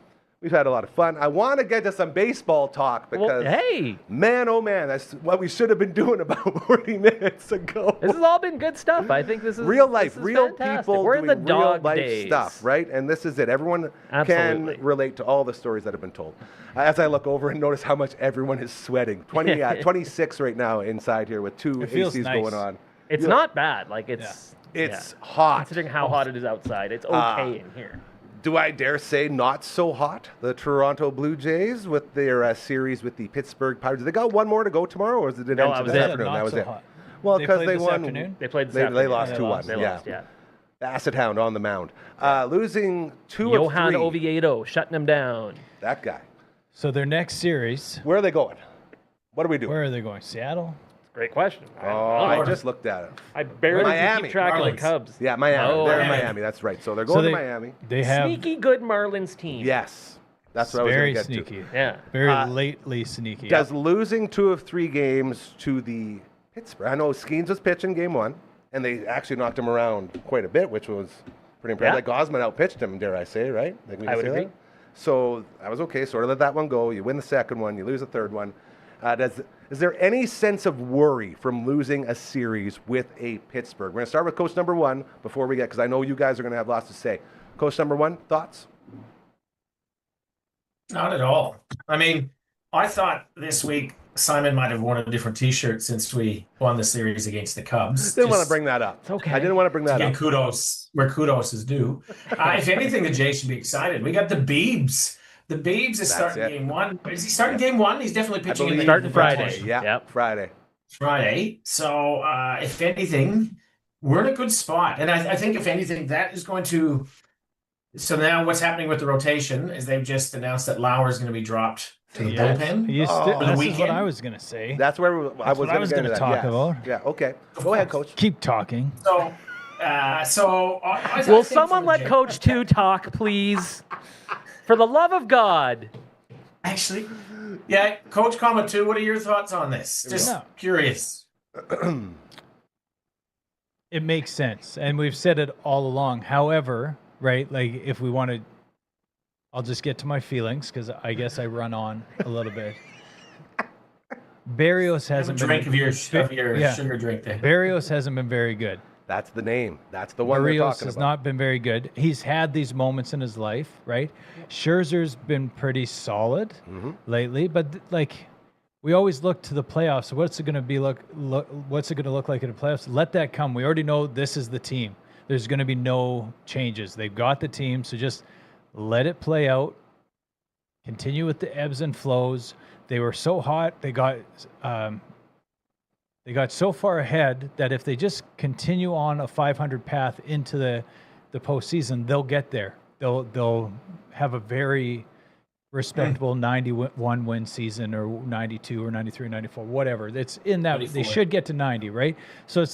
[SPEAKER 3] We've had a lot of fun. I want to get to some baseball talk because,
[SPEAKER 4] hey,
[SPEAKER 3] man, oh man, that's what we should have been doing about 40 minutes ago.
[SPEAKER 4] this has all been good stuff. I think this is
[SPEAKER 3] Real life,
[SPEAKER 4] this is
[SPEAKER 3] real
[SPEAKER 4] fantastic.
[SPEAKER 3] people
[SPEAKER 4] We're in
[SPEAKER 3] doing
[SPEAKER 4] the dog
[SPEAKER 3] real life
[SPEAKER 4] days.
[SPEAKER 3] stuff, right? And this is it. Everyone
[SPEAKER 4] Absolutely.
[SPEAKER 3] can relate to all the stories that have been told. As I look over and notice how much everyone is sweating. 26 right now inside here with 2
[SPEAKER 5] It feels
[SPEAKER 3] ACs
[SPEAKER 5] nice.
[SPEAKER 3] going on.
[SPEAKER 4] It's not bad. Like it's
[SPEAKER 3] It's
[SPEAKER 4] yeah.
[SPEAKER 3] hot.
[SPEAKER 4] Considering how hot it is outside, it's okay in here.
[SPEAKER 3] Do I dare say not so hot? The Toronto Blue Jays with their series with the Pittsburgh Pirates. They got one more to go tomorrow, or is it
[SPEAKER 4] No, that was
[SPEAKER 3] this
[SPEAKER 4] it.
[SPEAKER 3] afternoon?
[SPEAKER 5] Not
[SPEAKER 3] That was
[SPEAKER 5] so
[SPEAKER 3] it.
[SPEAKER 5] hot.
[SPEAKER 3] Well,
[SPEAKER 5] They
[SPEAKER 3] because
[SPEAKER 5] played
[SPEAKER 3] they
[SPEAKER 5] this
[SPEAKER 3] won.
[SPEAKER 5] afternoon?
[SPEAKER 4] They played this
[SPEAKER 3] They
[SPEAKER 4] afternoon.
[SPEAKER 3] lost
[SPEAKER 5] They
[SPEAKER 3] 2-1.
[SPEAKER 5] lost.
[SPEAKER 4] They
[SPEAKER 3] yeah.
[SPEAKER 4] lost, yeah.
[SPEAKER 3] The Acid Hound on the mound. Losing 2
[SPEAKER 4] Johan
[SPEAKER 3] of 3.
[SPEAKER 4] Oviedo shutting him down.
[SPEAKER 3] That guy.
[SPEAKER 5] So their next series,
[SPEAKER 3] Where are they going? What are we doing?
[SPEAKER 5] where are they going? Seattle?
[SPEAKER 4] Great question.
[SPEAKER 3] Oh, I just looked at it.
[SPEAKER 4] I barely can
[SPEAKER 3] Miami.
[SPEAKER 4] keep track of
[SPEAKER 2] Marlins.
[SPEAKER 4] the Cubs.
[SPEAKER 3] Yeah, Miami.
[SPEAKER 4] Oh,
[SPEAKER 3] They're in
[SPEAKER 2] Miami.
[SPEAKER 3] Miami. That's right. So they're going to Miami.
[SPEAKER 5] They have
[SPEAKER 4] Sneaky good Marlins team.
[SPEAKER 3] Yes. That's what I was going
[SPEAKER 5] very
[SPEAKER 3] to get
[SPEAKER 5] sneaky.
[SPEAKER 3] to.
[SPEAKER 4] Yeah.
[SPEAKER 5] Very
[SPEAKER 3] Uh,
[SPEAKER 5] lately sneaky.
[SPEAKER 3] Does losing 2 of 3 games to the Pittsburgh, I know Skeens was pitching game 1, and they actually knocked him around quite a bit, which was pretty impressive.
[SPEAKER 4] Yeah.
[SPEAKER 3] Like Gosman outpitched him, dare I say, right? Like, we
[SPEAKER 4] I
[SPEAKER 3] can
[SPEAKER 4] would
[SPEAKER 3] say
[SPEAKER 4] agree.
[SPEAKER 3] that? So I was okay, sort of let that one go. You win the second one, you lose the third one. Is there any sense of worry from losing a series with a Pittsburgh? We're going to start with Coach number 1 before we get, because I know you guys are going to have lots to say. Coach number 1, thoughts?
[SPEAKER 2] Not at all. I mean, I thought this week Simon might have worn a different T-shirt since we won the series against the Cubs.
[SPEAKER 3] Didn't want to
[SPEAKER 2] Just
[SPEAKER 3] bring that up.
[SPEAKER 4] It's okay.
[SPEAKER 3] I didn't want to bring
[SPEAKER 2] to
[SPEAKER 3] that
[SPEAKER 2] give
[SPEAKER 3] up.
[SPEAKER 2] kudos where kudos is due. If anything, the Jays should be excited. We got the Beebs. The Beebs is starting
[SPEAKER 3] it.
[SPEAKER 2] game 1. Is he starting game 1? He's definitely pitching in
[SPEAKER 3] believe-
[SPEAKER 2] the
[SPEAKER 4] Starting
[SPEAKER 2] the
[SPEAKER 4] Friday.
[SPEAKER 2] portion.
[SPEAKER 3] Yeah,
[SPEAKER 4] Yep.
[SPEAKER 3] Friday.
[SPEAKER 2] Friday. So if anything, we're in a good spot. And I think if anything, that is going to. So now what's happening with the rotation is they've just announced that Lauer is going to be dropped to the
[SPEAKER 5] Yes.
[SPEAKER 2] bullpen.
[SPEAKER 5] You
[SPEAKER 3] Oh.
[SPEAKER 5] sti-
[SPEAKER 3] For
[SPEAKER 2] the
[SPEAKER 5] this is what
[SPEAKER 2] weekend?
[SPEAKER 5] I was going to say.
[SPEAKER 3] That's where I
[SPEAKER 5] what
[SPEAKER 3] was
[SPEAKER 5] I
[SPEAKER 3] going
[SPEAKER 5] was
[SPEAKER 3] to
[SPEAKER 5] gonna
[SPEAKER 3] get
[SPEAKER 5] talk
[SPEAKER 3] yes.
[SPEAKER 5] about.
[SPEAKER 3] Yeah, okay. Go ahead, Coach.
[SPEAKER 5] Keep talking.
[SPEAKER 2] So, I
[SPEAKER 4] Will
[SPEAKER 2] think
[SPEAKER 4] someone
[SPEAKER 2] for the
[SPEAKER 4] let
[SPEAKER 2] Jays-
[SPEAKER 4] Coach 2 talk, please? For the love of God.
[SPEAKER 2] Actually, yeah, Coach Comet 2, what are your thoughts on this? Just
[SPEAKER 5] No.
[SPEAKER 2] curious.
[SPEAKER 5] It makes sense. And we've said it all along. However, right, like if we want to, I'll just get to my feelings because I guess I run on a little bit. Barrios
[SPEAKER 2] Have a
[SPEAKER 5] hasn't
[SPEAKER 2] drink
[SPEAKER 5] been,
[SPEAKER 2] of your
[SPEAKER 5] yeah.
[SPEAKER 2] sugar drink there.
[SPEAKER 5] Barrios hasn't been very good.
[SPEAKER 3] That's the name. That's the one we're
[SPEAKER 5] Barrios
[SPEAKER 3] talking
[SPEAKER 5] has
[SPEAKER 3] about.
[SPEAKER 5] not been very good. He's had these moments in his life, right? Scherzer's been pretty solid lately, but like we always look to the playoffs. What's it going to be what's it going to look like in the playoffs? Let that come. We already know this is the team. There's going to be no changes. They've got the team, so just let it play out. Continue with the ebbs and flows. They were so hot. They got so far ahead that if they just continue on a 500 path into the postseason, they'll get there. They'll have a very respectable 91 win season or 92 or 93 or 94, whatever. It's in that
[SPEAKER 2] 94.
[SPEAKER 5] they should get to 90, right? So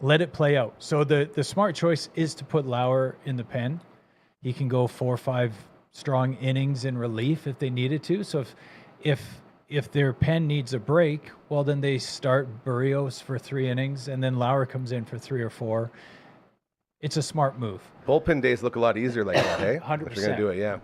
[SPEAKER 5] let it play out. So the smart choice is to put Lauer in the pen. He can go 4 or 5 strong innings in relief if they needed to. So if their pen needs a break, well, then they start Barrios for 3 innings, and then Lauer comes in for 3 or 4. It's a smart move.
[SPEAKER 3] Bullpen days look a lot easier like that, hey?
[SPEAKER 5] 100%.
[SPEAKER 3] If you're going to do it, yeah.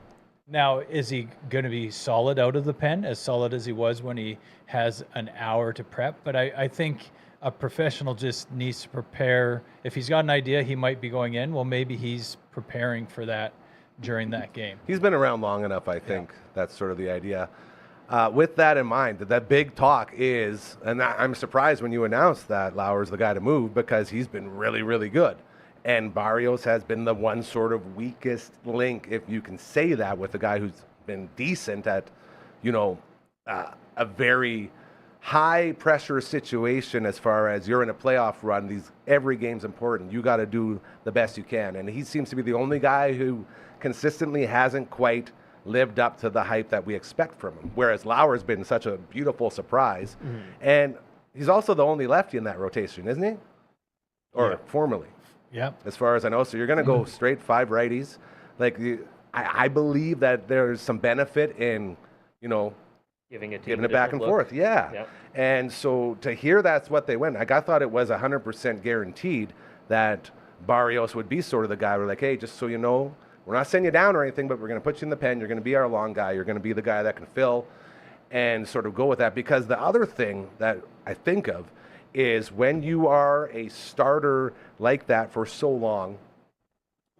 [SPEAKER 5] Now, is he going to be solid out of the pen, as solid as he was when he has an hour to prep? But I think a professional just needs to prepare. If he's got an idea he might be going in, well, maybe he's preparing for that during that game.
[SPEAKER 3] He's been around long enough, I think. That's sort of the idea. With that in mind, that big talk is, and I'm surprised when you announced that Lauer's the guy to move, because he's been really, really good. And Barrios has been the one sort of weakest link, if you can say that, with a guy who's been decent at, a very high pressure situation as far as you're in a playoff run. Every game's important. You got to do the best you can. And he seems to be the only guy who consistently hasn't quite lived up to the hype that we expect from him. Whereas Lauer's been such a beautiful surprise. Mm-hmm. And he's also the only lefty in that rotation, isn't he? Or formerly.
[SPEAKER 5] Yeah.
[SPEAKER 3] As far as I know. So you're going to go straight 5 righties. I believe that there's some benefit in,
[SPEAKER 4] giving it
[SPEAKER 3] back and forth. Yeah. Yep. And so to hear that's what they went, I thought it was 100% guaranteed that Barrios would be sort of the guy. We're like, hey, just so you know, we're not sending you down or anything, but we're going to put you in the pen. You're going to be our long guy. You're going to be the guy that can fill and sort of go with that. Because the other thing that I think of is when you are a starter like that for so long,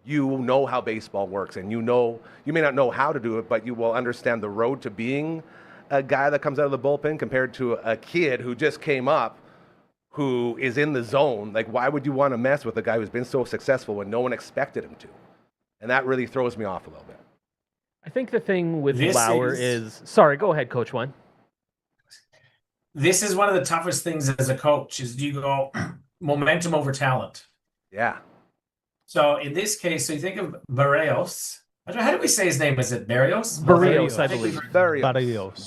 [SPEAKER 3] you know how baseball works, and you may not know how to do it, but you will understand the road to being a guy that comes out of the bullpen compared to a kid who just came up, who is in the zone. Like, why would you want to mess with a guy who's been so successful when no one expected him to? And that really throws me off a little bit.
[SPEAKER 4] I think the thing with Lauer is... Sorry, go ahead, Coach One.
[SPEAKER 2] This is one of the toughest things as a coach, is do you go momentum over talent?
[SPEAKER 3] Yeah.
[SPEAKER 2] So in this case, so you think of Barrios. How do we say his name? Is it Barrios?
[SPEAKER 4] Barrios, I believe.
[SPEAKER 3] Barrios.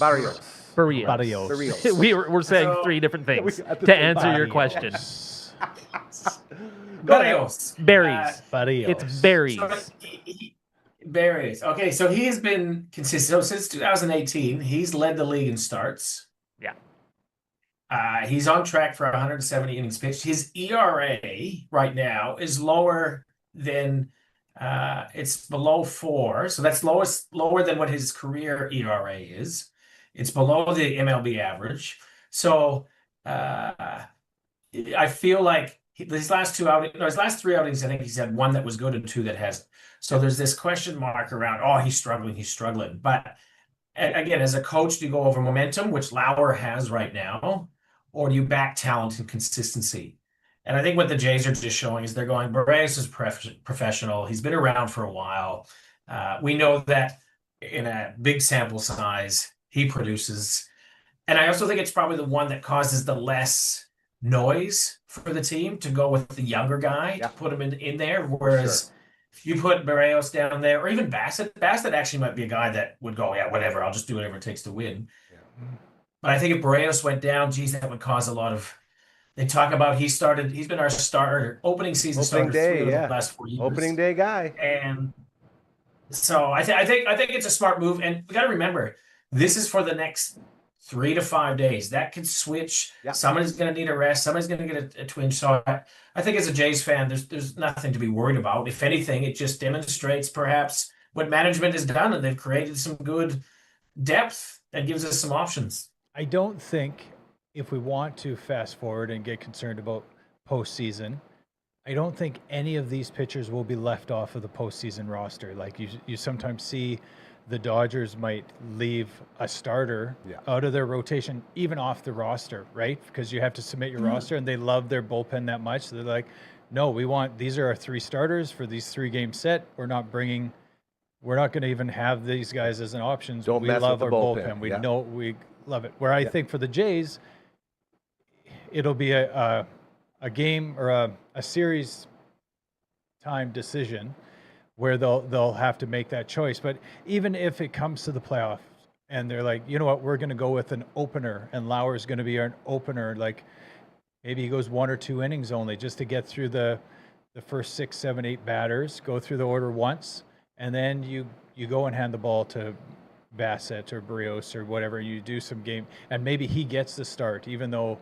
[SPEAKER 4] We're saying 3 different things to answer your question.
[SPEAKER 2] Barrios.
[SPEAKER 4] Berries.
[SPEAKER 5] Barrios.
[SPEAKER 4] It's berries.
[SPEAKER 2] So berries. Okay, so he has been consistent. So since 2018, he's led the league in starts.
[SPEAKER 4] Yeah.
[SPEAKER 2] He's on track for 170 innings pitched. His ERA right now is lower than it's below 4, so that's lower than what his career ERA is. It's below the MLB average. So I feel like his last 3 outings, I think he's had 1 that was good and 2 that hasn't. So there's this question mark around, he's struggling. But again, as a coach, do you go over momentum, which Lauer has right now, or do you back talent and consistency? And I think what the Jays are just showing is they're going, Barrios is professional. He's been around for a while. We know that in a big sample size, he produces. And I also think it's probably the one that causes the less noise for the team to go with the younger guy, to put him in there. Whereas if you put Barrios down there, or even Bassett actually might be a guy that would go, whatever, I'll just do whatever it takes to win. Yeah. But I think if Barrios went down, that would cause a lot of... They talk about he's been our starter, opening starter
[SPEAKER 3] day,
[SPEAKER 2] the last 4 years.
[SPEAKER 3] Opening day guy.
[SPEAKER 2] And so I think it's a smart move. And we got to remember, this is for the next 3 to 5 days. That could switch. Yep. Somebody's going to need a rest. Somebody's going to get a twinge. So I think as a Jays fan, there's nothing to be worried about. If anything, it just demonstrates perhaps what management has done, and they've created some good depth that gives us some options.
[SPEAKER 5] I don't think, if we want to fast forward and get concerned about postseason, I don't think any of these pitchers will be left off of the postseason roster. Like you sometimes see the Dodgers might leave a starter out of their rotation, even off the roster, right? Because you have to submit your roster, and they love their bullpen that much. So they're like, no, these are our 3 starters for these 3-game set. We're not going to even have these guys as an option.
[SPEAKER 3] We love our bullpen.
[SPEAKER 5] We know we love it. Where I think for the Jays, it'll be a game or a series time decision where they'll have to make that choice. But even if it comes to the playoffs and they're like, you know what, we're going to go with an opener, and Lauer's going to be an opener, like, Maybe he goes 1 or 2 innings only just to get through the first 6, 7, 8 batters, go through the order once, and then you go and hand the ball to Bassett or Barrios or whatever. You do some game, and maybe he gets the start, even though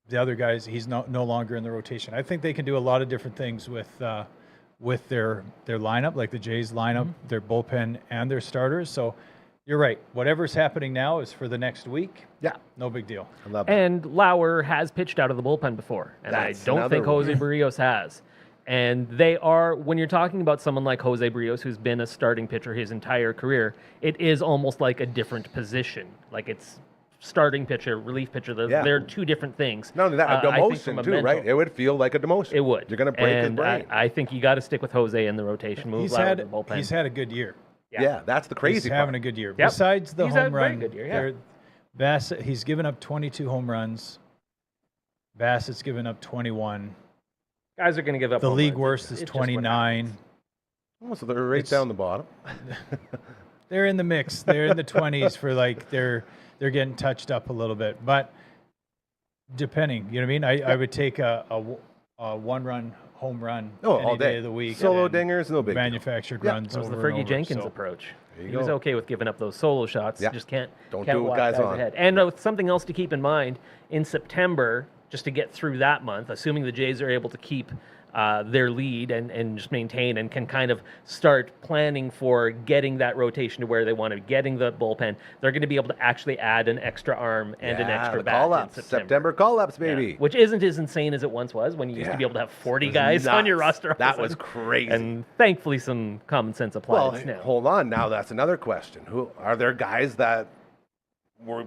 [SPEAKER 5] the other guys, he's no longer in the rotation. I think they can do a lot of different things with their lineup, like the Jays lineup, their bullpen, and their starters. So you're right. Whatever's happening now is for the next week.
[SPEAKER 3] Yeah.
[SPEAKER 5] No big deal.
[SPEAKER 3] I love it.
[SPEAKER 4] And Lauer has pitched out of the bullpen before, and
[SPEAKER 3] That's
[SPEAKER 4] I don't think
[SPEAKER 3] another one.
[SPEAKER 4] Jose Barrios has. And they are, when you're talking about someone like Jose Barrios, who's been a starting pitcher his entire career, it is almost like a different position. Like it's starting pitcher, relief pitcher. They're two different things.
[SPEAKER 3] Not only that, a
[SPEAKER 4] I think from
[SPEAKER 3] demotion
[SPEAKER 4] a
[SPEAKER 3] too,
[SPEAKER 4] mental-
[SPEAKER 3] right? It would feel like a demotion.
[SPEAKER 4] It would.
[SPEAKER 3] You're going to break his
[SPEAKER 4] And
[SPEAKER 3] brain.
[SPEAKER 4] I think you got to stick with Jose in the rotation. Move Lauer to the bullpen.
[SPEAKER 5] He's had a good year.
[SPEAKER 3] yeah, that's the crazy
[SPEAKER 5] He's
[SPEAKER 3] part.
[SPEAKER 5] having a good year.
[SPEAKER 4] Yep.
[SPEAKER 5] Besides the
[SPEAKER 4] He's had
[SPEAKER 5] home
[SPEAKER 4] a very
[SPEAKER 5] run,
[SPEAKER 4] good year,
[SPEAKER 5] Bassett, he's given up 22 home runs. Bassett's given up 21.
[SPEAKER 4] Guys are going to give up.
[SPEAKER 5] The
[SPEAKER 4] home
[SPEAKER 5] league
[SPEAKER 4] runs.
[SPEAKER 5] worst is
[SPEAKER 4] It's just what
[SPEAKER 5] 29.
[SPEAKER 4] happens.
[SPEAKER 3] Oh, so they're right down the bottom.
[SPEAKER 5] They're in the mix. They're in the 20s for like they're getting touched up a little bit. But depending, you know what I mean? I would take a one-run home run any
[SPEAKER 3] all day
[SPEAKER 5] of the week.
[SPEAKER 3] Solo
[SPEAKER 5] and
[SPEAKER 3] dingers, no big deal.
[SPEAKER 5] manufactured
[SPEAKER 3] Yeah.
[SPEAKER 5] runs
[SPEAKER 4] That was the
[SPEAKER 5] over and
[SPEAKER 4] Fergie
[SPEAKER 5] over,
[SPEAKER 4] Jenkins
[SPEAKER 5] so-
[SPEAKER 4] approach.
[SPEAKER 3] There you
[SPEAKER 4] He was
[SPEAKER 3] go.
[SPEAKER 4] okay with giving up those solo shots.
[SPEAKER 3] Yeah.
[SPEAKER 4] Just can't
[SPEAKER 3] Don't
[SPEAKER 4] can't
[SPEAKER 3] do it with
[SPEAKER 4] walk
[SPEAKER 3] guys on.
[SPEAKER 4] ahead. And something else to keep in mind in September, just to get through that month, assuming the Jays are able to keep their lead and just maintain and can kind of start planning for getting that rotation to where they want to, getting the bullpen, they're going to be able to actually add an extra arm and an extra
[SPEAKER 3] the
[SPEAKER 4] bat
[SPEAKER 3] call-ups.
[SPEAKER 4] in September.
[SPEAKER 3] September call-ups,
[SPEAKER 4] Yeah.
[SPEAKER 3] baby.
[SPEAKER 4] Which isn't as insane as it once was when you used to be able to have 40 guys on your
[SPEAKER 3] nuts.
[SPEAKER 4] roster. all of a
[SPEAKER 3] That was
[SPEAKER 4] sudden.
[SPEAKER 3] crazy.
[SPEAKER 4] And thankfully some common sense
[SPEAKER 3] Well,
[SPEAKER 4] applies now.
[SPEAKER 3] hold on. Now that's another question. Who are there guys that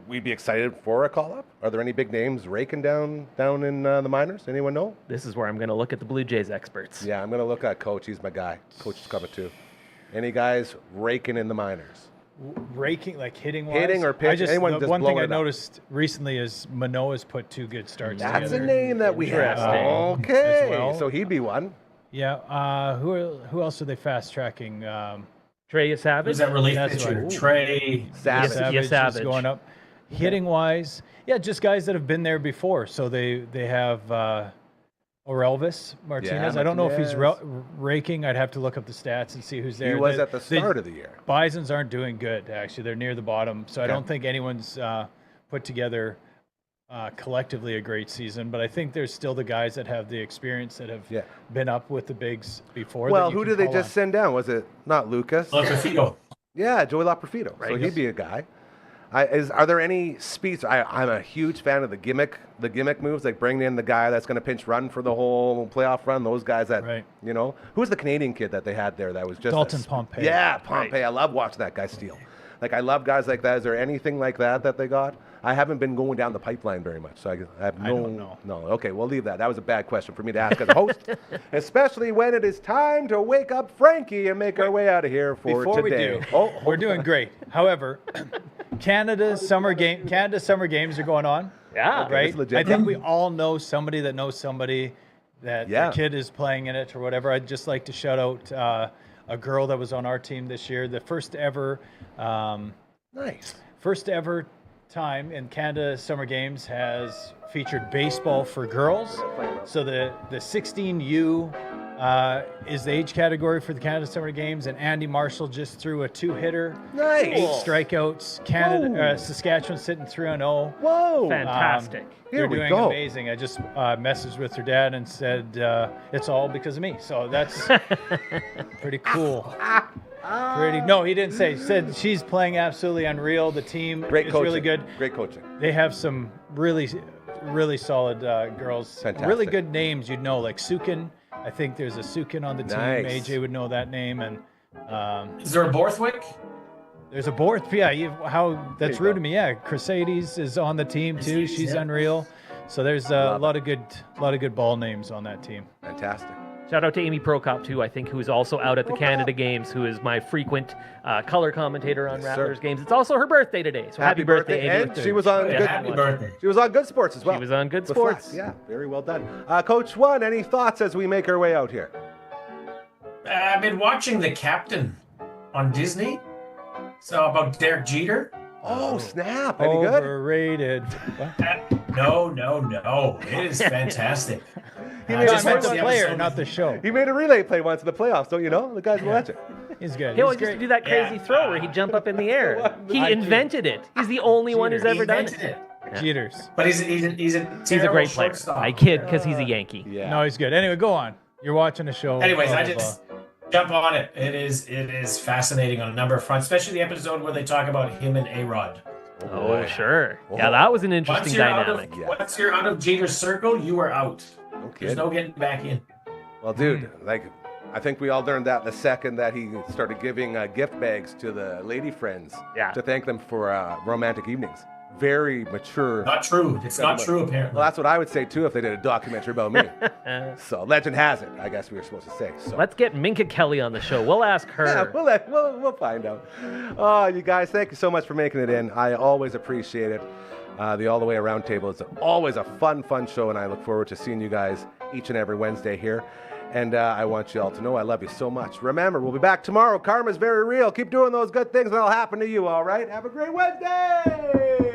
[SPEAKER 3] we'd be excited for a call-up? Are there any big names raking down in the minors? Anyone know?
[SPEAKER 4] This is where I'm going to look at the Blue Jays experts.
[SPEAKER 3] Yeah, I'm going to look at Coach. He's my guy. Coach is coming too. Any guys raking in the minors?
[SPEAKER 5] Raking, like hitting wise?
[SPEAKER 3] Hitting or pitching, anyone
[SPEAKER 5] the
[SPEAKER 3] just
[SPEAKER 5] one thing
[SPEAKER 3] blowing
[SPEAKER 5] I
[SPEAKER 3] it up.
[SPEAKER 5] noticed recently is Manoah's put 2 good starts
[SPEAKER 3] That's
[SPEAKER 5] together.
[SPEAKER 3] a name that we have.
[SPEAKER 4] Interesting.
[SPEAKER 3] Okay,
[SPEAKER 5] As well.
[SPEAKER 3] so he'd be one.
[SPEAKER 5] Yeah. Who else are they fast tracking?
[SPEAKER 4] Trey Savage.
[SPEAKER 2] Who's that relief
[SPEAKER 5] That's
[SPEAKER 2] pitcher?
[SPEAKER 5] right.
[SPEAKER 2] Trey.
[SPEAKER 3] Savage.
[SPEAKER 4] Yes,
[SPEAKER 5] is
[SPEAKER 4] Savage.
[SPEAKER 5] going up. Hitting wise, yeah, just guys that have been there before. So they have Orelvis Martinez.
[SPEAKER 3] Yeah,
[SPEAKER 5] I don't know if he's
[SPEAKER 3] Martinez.
[SPEAKER 5] raking. I'd have to look up the stats and see who's there.
[SPEAKER 3] He was at the start of the year.
[SPEAKER 5] Bisons aren't doing good, actually. They're near the bottom. So I
[SPEAKER 3] Okay.
[SPEAKER 5] don't think anyone's put together collectively a great season. But I think there's still the guys that have the experience that have
[SPEAKER 3] Yeah.
[SPEAKER 5] been up with the bigs before.
[SPEAKER 3] Well,
[SPEAKER 5] that you
[SPEAKER 3] who
[SPEAKER 5] can
[SPEAKER 3] did they
[SPEAKER 5] call
[SPEAKER 3] just
[SPEAKER 5] on.
[SPEAKER 3] send down? Was it not Lucas?
[SPEAKER 2] Lafafito.
[SPEAKER 3] Yeah, Joey Laprofito. So
[SPEAKER 4] Right.
[SPEAKER 3] he'd be a guy. Are there any speeds? I'm a huge fan of the gimmick moves, like bringing in the guy that's going to pinch run for the whole playoff run. Those guys that,
[SPEAKER 5] Right.
[SPEAKER 3] who's the Canadian kid that they had there that was just
[SPEAKER 5] Dalton Pompey.
[SPEAKER 3] Yeah, Pompey. I love watching that guy steal. Like I love guys like that. Is there anything like that they got? I haven't been going down the pipeline very much, so I have no.
[SPEAKER 5] don't know.
[SPEAKER 3] No, okay, we'll leave that. That was a bad question for me to ask as a host, especially when it is time to wake up Frankie and make our way out of here for
[SPEAKER 5] Before
[SPEAKER 3] today.
[SPEAKER 5] we do, we're doing great. However, Canada's summer games are going on.
[SPEAKER 4] Yeah.
[SPEAKER 5] Right.
[SPEAKER 3] that's legit.
[SPEAKER 5] I think we all know somebody that knows somebody that
[SPEAKER 3] Yeah.
[SPEAKER 5] the kid is playing in it or whatever. I'd just like to shout out a girl that was on our team this year, the first ever
[SPEAKER 3] Nice.
[SPEAKER 5] time in Canada Summer Games has featured baseball for girls. So the 16U is the age category for the Canada Summer Games, and Andy Marshall just threw a 2-hitter,
[SPEAKER 3] Nice.
[SPEAKER 5] 8 strikeouts. Saskatchewan sitting 3-0.
[SPEAKER 3] Whoa.
[SPEAKER 4] Fantastic.
[SPEAKER 3] Here
[SPEAKER 5] They're
[SPEAKER 3] we
[SPEAKER 5] doing
[SPEAKER 3] go.
[SPEAKER 5] amazing. I just messaged with her dad and said it's all because of me. So that's pretty cool. No, he didn't say. He said she's playing absolutely unreal. The team
[SPEAKER 3] Great
[SPEAKER 5] is
[SPEAKER 3] coaching.
[SPEAKER 5] really good.
[SPEAKER 3] Great coaching.
[SPEAKER 5] They have some really solid girls.
[SPEAKER 3] Fantastic.
[SPEAKER 5] Really good names you'd know, like Sukin. I think there's a Sukin on the team.
[SPEAKER 3] Nice.
[SPEAKER 5] AJ would know that name. And
[SPEAKER 2] Is there a Borthwick?
[SPEAKER 5] there's a Borth. Yeah, that's
[SPEAKER 3] you
[SPEAKER 5] rude
[SPEAKER 3] go.
[SPEAKER 5] to me. Yeah, Crusaders is on the team too.
[SPEAKER 2] Mercedes,
[SPEAKER 5] She's
[SPEAKER 2] yeah.
[SPEAKER 5] unreal. So there's a lot of good ball names on that team.
[SPEAKER 3] Fantastic.
[SPEAKER 4] Shout out to Amy Prokop, too, I think, who is also out at the Canada Games, who is my frequent color commentator on
[SPEAKER 3] Yes, sir.
[SPEAKER 4] Raptors games. It's also her birthday today, so happy birthday, Amy.
[SPEAKER 3] And she was on
[SPEAKER 2] Yeah,
[SPEAKER 3] good.
[SPEAKER 2] happy birthday.
[SPEAKER 3] She was on Good Sports as well.
[SPEAKER 4] She was on Good
[SPEAKER 3] With
[SPEAKER 4] Sports.
[SPEAKER 3] Flex. Yeah, very well done. Coach One, any thoughts as we make our way out here?
[SPEAKER 2] I've been watching The Captain on Disney. So about Derek Jeter.
[SPEAKER 3] Oh, snap. Any good?
[SPEAKER 5] Overrated. What?
[SPEAKER 2] No. It is fantastic.
[SPEAKER 3] He
[SPEAKER 2] I
[SPEAKER 3] made
[SPEAKER 2] just
[SPEAKER 3] a
[SPEAKER 2] went to
[SPEAKER 5] the
[SPEAKER 2] the
[SPEAKER 5] player,
[SPEAKER 2] episode
[SPEAKER 5] not
[SPEAKER 2] with-
[SPEAKER 5] the show.
[SPEAKER 3] He made a relay play once in the playoffs, don't you know? The guy's a legend.
[SPEAKER 5] He's good.
[SPEAKER 4] He always
[SPEAKER 5] He's
[SPEAKER 4] used to
[SPEAKER 5] great.
[SPEAKER 4] do that crazy
[SPEAKER 2] Yeah.
[SPEAKER 4] throw where he'd jump up in the air. He
[SPEAKER 5] I-
[SPEAKER 4] invented it. He's the only one who's
[SPEAKER 5] Jeter.
[SPEAKER 2] He
[SPEAKER 4] ever done
[SPEAKER 2] invented
[SPEAKER 4] it.
[SPEAKER 2] it.
[SPEAKER 5] Cheaters.
[SPEAKER 2] But he's a
[SPEAKER 4] He's a
[SPEAKER 2] terrible
[SPEAKER 4] great player.
[SPEAKER 2] shortstop.
[SPEAKER 4] I kid because he's a Yankee.
[SPEAKER 3] Yeah.
[SPEAKER 5] No, he's good. Anyway, go on. You're watching a show.
[SPEAKER 2] Anyways,
[SPEAKER 5] blah,
[SPEAKER 2] I
[SPEAKER 5] blah,
[SPEAKER 2] just jump on it. It is fascinating on a number of fronts, especially the episode where they talk about him and A-Rod.
[SPEAKER 4] Oh, sure. Yeah, that was an interesting dynamic.
[SPEAKER 2] Once you're out of Jeter's circle, you are out.
[SPEAKER 3] Okay.
[SPEAKER 2] There's no getting back in.
[SPEAKER 3] Well, dude, like, I think we all learned that the second that he started giving gift bags to the lady friends
[SPEAKER 4] Yeah.
[SPEAKER 3] to thank them for romantic evenings. Very mature.
[SPEAKER 2] Not true. It's not true, apparently.
[SPEAKER 3] Well, that's what I would say too if they did a documentary about me. So legend has it, I guess we were supposed to say. So
[SPEAKER 4] Let's get Minka Kelly on the show. We'll ask her.
[SPEAKER 3] yeah, we'll find out. Oh, you guys, thank you so much for making it in. I always appreciate it. The All the Way Around Table is always a fun show, and I look forward to seeing you guys each and every Wednesday here. And I want you all to know I love you so much. Remember, we'll be back tomorrow. Karma's very real. Keep doing those good things, and it'll happen to you, all right? Have a great Wednesday!